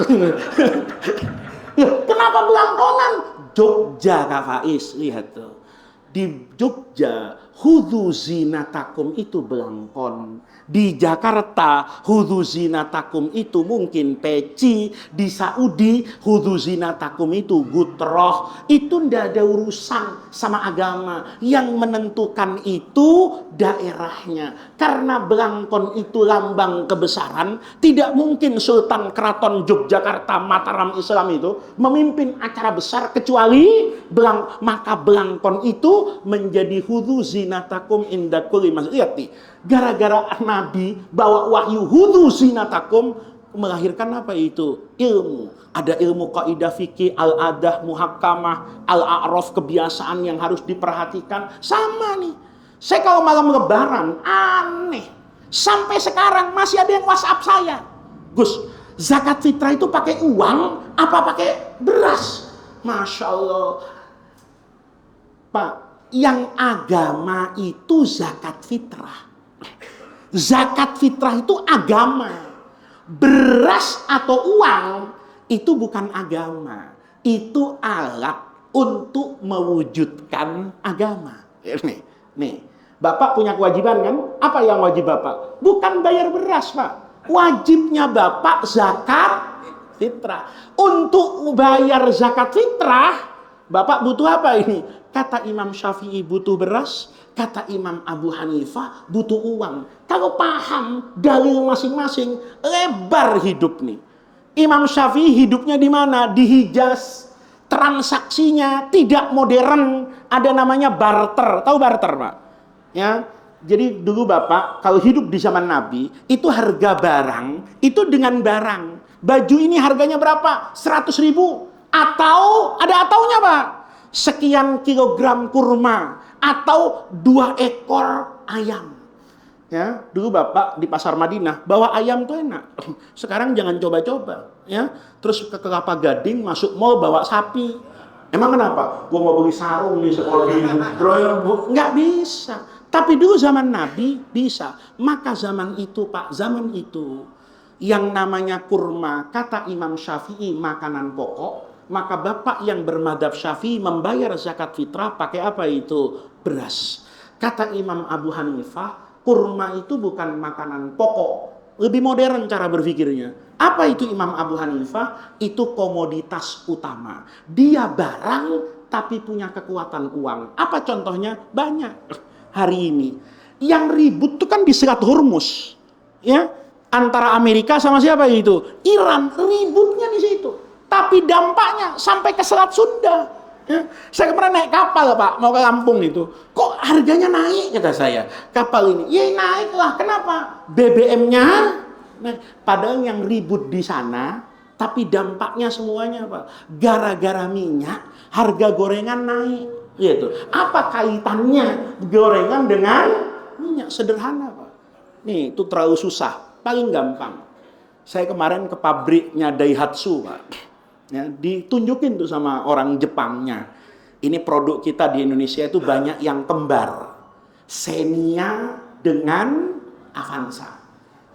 Kenapa belangkonan? Jogja, Kak Faiz, lihat tuh. Di Jogja, khudhu zinatakum itu belangkon. Di Jakarta, khudhu zinatakum itu mungkin peci. Di Saudi, khudhu zinatakum itu gutroh. Itu ndak ada urusan sama agama. Yang menentukan itu daerahnya. Karena belangkon itu lambang kebesaran, tidak mungkin Sultan Keraton Yogyakarta Mataram Islam itu memimpin acara besar kecuali maka belangkon itu menjadi khudhu zinatakum inda kulli masjid. Lihat nih, gara-gara Nabi bawa wahyu khudhu zinatakum, melahirkan apa itu? Ilmu. Ada ilmu kaidah fikih, al-adah, muhakkamah, al-a'raf, kebiasaan yang harus diperhatikan. Sama nih. Saya kalau malam lebaran, aneh. Sampai sekarang masih ada yang WhatsApp saya. Gus, zakat fitrah itu pakai uang apa pakai beras? Masya Allah. Pak, yang agama itu zakat fitrah. Zakat fitrah itu agama. Beras atau uang itu bukan agama. Itu alat untuk mewujudkan agama. Nih, Bapak punya kewajiban kan? Apa yang wajib Bapak? Bukan bayar beras, Pak. Wajibnya Bapak zakat fitrah. Untuk bayar zakat fitrah, Bapak butuh apa ini? Kata Imam Syafi'i butuh beras, kata Imam Abu Hanifah butuh uang. Kalau paham dalil masing-masing, lebar hidup nih. Imam Syafi'i hidupnya di mana? Di Hijaz. Transaksinya tidak modern, ada namanya barter. Tahu barter, Pak? Ya. Jadi dulu Bapak kalau hidup di zaman Nabi, itu harga barang itu dengan barang. Baju ini harganya berapa? 100.000. Atau ada ataunya, Pak. Sekian kilogram kurma atau 2 ekor ayam. Ya, dulu Bapak di pasar Madinah bawa ayam tuh enak. Sekarang jangan coba-coba. ya. Terus ke Kelapa Gading masuk mall bawa sapi. Emang kenapa? Gua mau beli sarung nih sekolah ini. Nggak bisa. Tapi dulu zaman Nabi bisa. Maka zaman itu Pak, zaman itu yang namanya kurma, kata Imam Syafi'i makanan pokok, maka bapak yang bermadhab Syafi'i membayar zakat fitrah pakai apa itu? Beras. Kata Imam Abu Hanifah, kurma itu bukan makanan pokok. Lebih modern cara berpikirnya. Apa itu Imam Abu Hanifah? Itu komoditas utama. Dia barang tapi punya kekuatan uang. Apa contohnya? Banyak. Hari ini yang ribut itu kan di Selat Hormuz, ya, antara Amerika sama siapa itu? Iran. Ributnya di situ. Tapi dampaknya sampai ke Selat Sunda. Ya. Saya kemarin naik kapal Pak, mau ke Lampung itu. Kok harganya naik kata saya? Kapal ini. Ya naiklah. Kenapa? BBM-nya. Nah, padahal yang ribut di sana, tapi dampaknya semuanya Pak. Gara-gara minyak, harga gorengan naik. Gitu. Apa kaitannya gorengan dengan minyak? Sederhana Pak. Nih, itu terlalu susah. Paling gampang. Saya kemarin ke pabriknya Daihatsu Pak. Ya, ditunjukin tuh sama orang Jepangnya. Ini produk kita di Indonesia itu banyak yang kembar. Xenia dengan Avanza.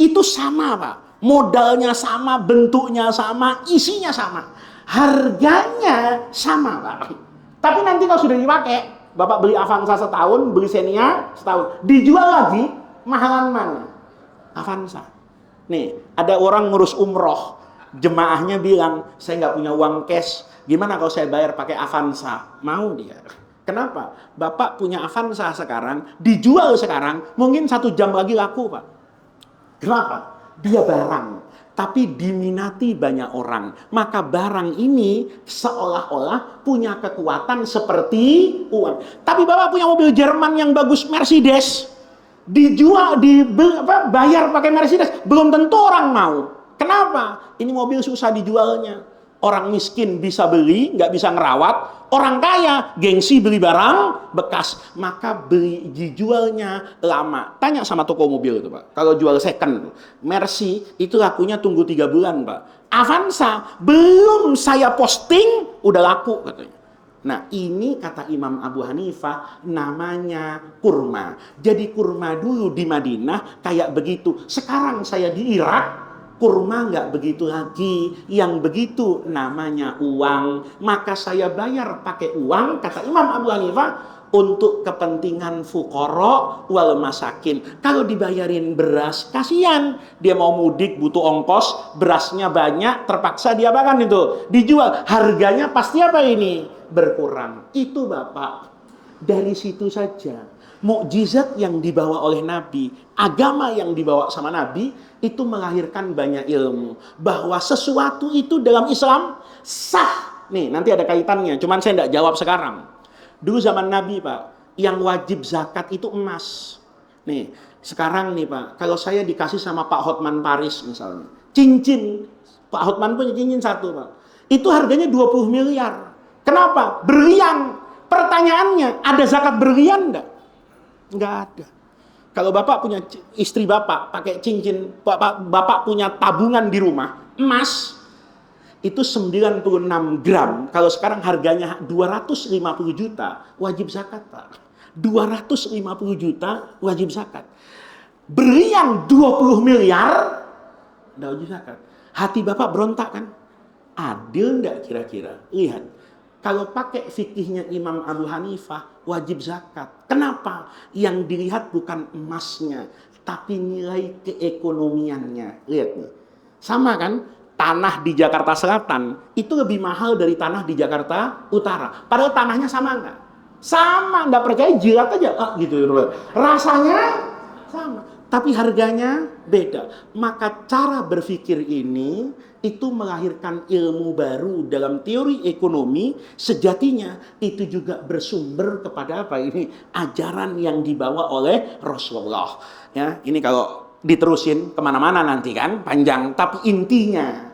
Itu sama Pak. Modalnya sama, bentuknya sama, isinya sama. Harganya sama Pak. Tapi nanti kalau sudah dipakai, Bapak beli Avanza setahun, beli Xenia setahun. Dijual lagi, mahalan mana? Avanza. Nih, ada orang ngurus umroh. Jemaahnya bilang, saya nggak punya uang cash. Gimana kalau saya bayar pakai Avanza? Mau dia. Kenapa? Bapak punya Avanza sekarang, dijual sekarang, mungkin 1 jam lagi laku Pak. Kenapa? Dia barang. Tapi diminati banyak orang. Maka barang ini seolah-olah punya kekuatan seperti uang. Tapi Bapak punya mobil Jerman yang bagus, Mercedes. Dijual, bayar pakai Mercedes. Belum tentu orang mau. Kenapa? Ini mobil susah dijualnya. Orang miskin bisa beli, nggak bisa ngerawat. Orang kaya, gengsi beli barang bekas. Maka beli dijualnya lama. Tanya sama toko mobil itu Pak. Kalau jual second, Mercy itu lakunya tunggu 3 bulan Pak. Avanza, belum saya posting, udah laku katanya. Nah ini kata Imam Abu Hanifah namanya kurma. Jadi kurma dulu di Madinah kayak begitu. Sekarang saya di Irak, kurma nggak begitu lagi, yang begitu namanya uang. Maka saya bayar pakai uang, kata Imam Abu Hanifah, untuk kepentingan fuqara wal masakin. Kalau dibayarin beras, kasihan. Dia mau mudik, butuh ongkos, berasnya banyak, terpaksa dia apakan itu? Dijual. Harganya pasti apa ini? Berkurang. Itu Bapak. Dari situ saja. Mukjizat yang dibawa oleh Nabi, agama yang dibawa sama Nabi, itu melahirkan banyak ilmu. Bahwa sesuatu itu dalam Islam sah. Nih, nanti ada kaitannya, cuman saya tidak jawab sekarang. Dulu zaman Nabi Pak, yang wajib zakat itu emas. Nih, sekarang nih Pak, kalau saya dikasih sama Pak Hotman Paris misalnya, cincin, Pak Hotman punya cincin 1 Pak, itu harganya 20 miliar. Kenapa? Berlian. Pertanyaannya, ada zakat berlian enggak? Enggak ada. Kalau Bapak punya istri Bapak pakai cincin, Bapak punya tabungan di rumah, emas, itu 96 gram. Kalau sekarang harganya 250 juta, wajib zakat Pak. 250 juta wajib zakat. Berlian 20 miliar, enggak wajib zakat. Hati Bapak berontak kan? Adil enggak kira-kira? Lihat. Kalau pakai fikihnya Imam Abu Hanifah, wajib zakat. Kenapa? Yang dilihat bukan emasnya, tapi nilai keekonomiannya. Lihat nih. Sama kan? Tanah di Jakarta Selatan, itu lebih mahal dari tanah di Jakarta Utara. Padahal tanahnya sama nggak? Sama, nggak percaya jilat aja. Gitu. Rasanya sama. Tapi harganya beda. Maka cara berpikir ini itu melahirkan ilmu baru dalam teori ekonomi. Sejatinya itu juga bersumber kepada apa ini? Ajaran yang dibawa oleh Rasulullah. Ya, ini kalau diterusin kemana-mana nanti kan panjang. Tapi intinya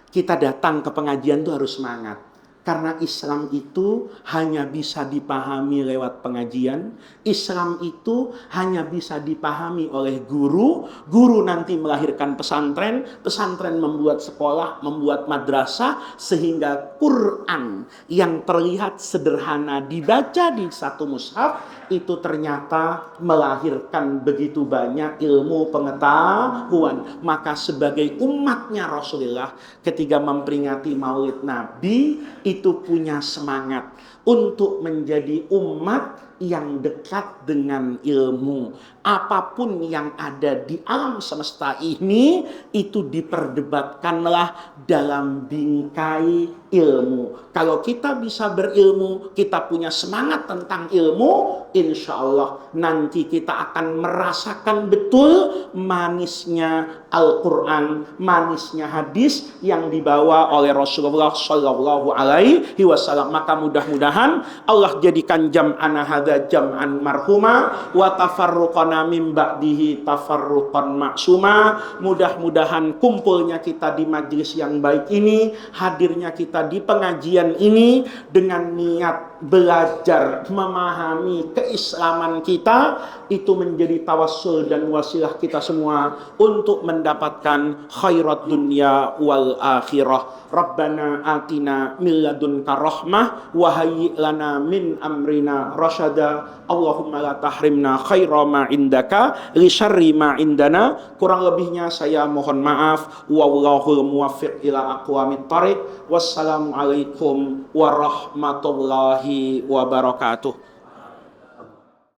kita datang ke pengajian itu harus semangat. Karena Islam itu hanya bisa dipahami lewat pengajian. Islam itu hanya bisa dipahami oleh guru. Guru nanti melahirkan pesantren. Pesantren membuat sekolah, membuat madrasah. Sehingga Quran yang terlihat sederhana dibaca di satu mushaf, itu ternyata melahirkan begitu banyak ilmu pengetahuan. Maka sebagai umatnya Rasulullah, ketika memperingati Maulid Nabi, itu punya semangat untuk menjadi umat yang dekat dengan ilmu. Apapun yang ada di alam semesta ini, itu diperdebatkanlah dalam bingkai ilmu. Kalau kita bisa berilmu, kita punya semangat tentang ilmu, insya Allah nanti kita akan merasakan betul manisnya Al-Quran, manisnya hadis yang dibawa oleh Rasulullah Shallallahu Alaihi Wasallam. Maka mudah-mudahan Allah jadikan jam'ana hadza jam'an marhuma wa tafarruqana min ba'dihi tafarruqan maksuma. Mudah-mudahan kumpulnya kita di majlis yang baik ini, hadirnya kita di pengajian ini dengan niat belajar memahami keislaman kita, itu menjadi tawassul dan wasilah kita semua untuk mendapatkan khairat dunya wal akhirah. Rabbana atina min ladunka rahmah wa hayyi lana min amrina rasyada. Allahumma la tahrimna khaira ma indaka li syarri ma indana. Kurang lebihnya saya mohon maaf. Wallahul muwaffiq ila aqwamit thariq. Wassalamualaikum warahmatullahi wabarakatuh.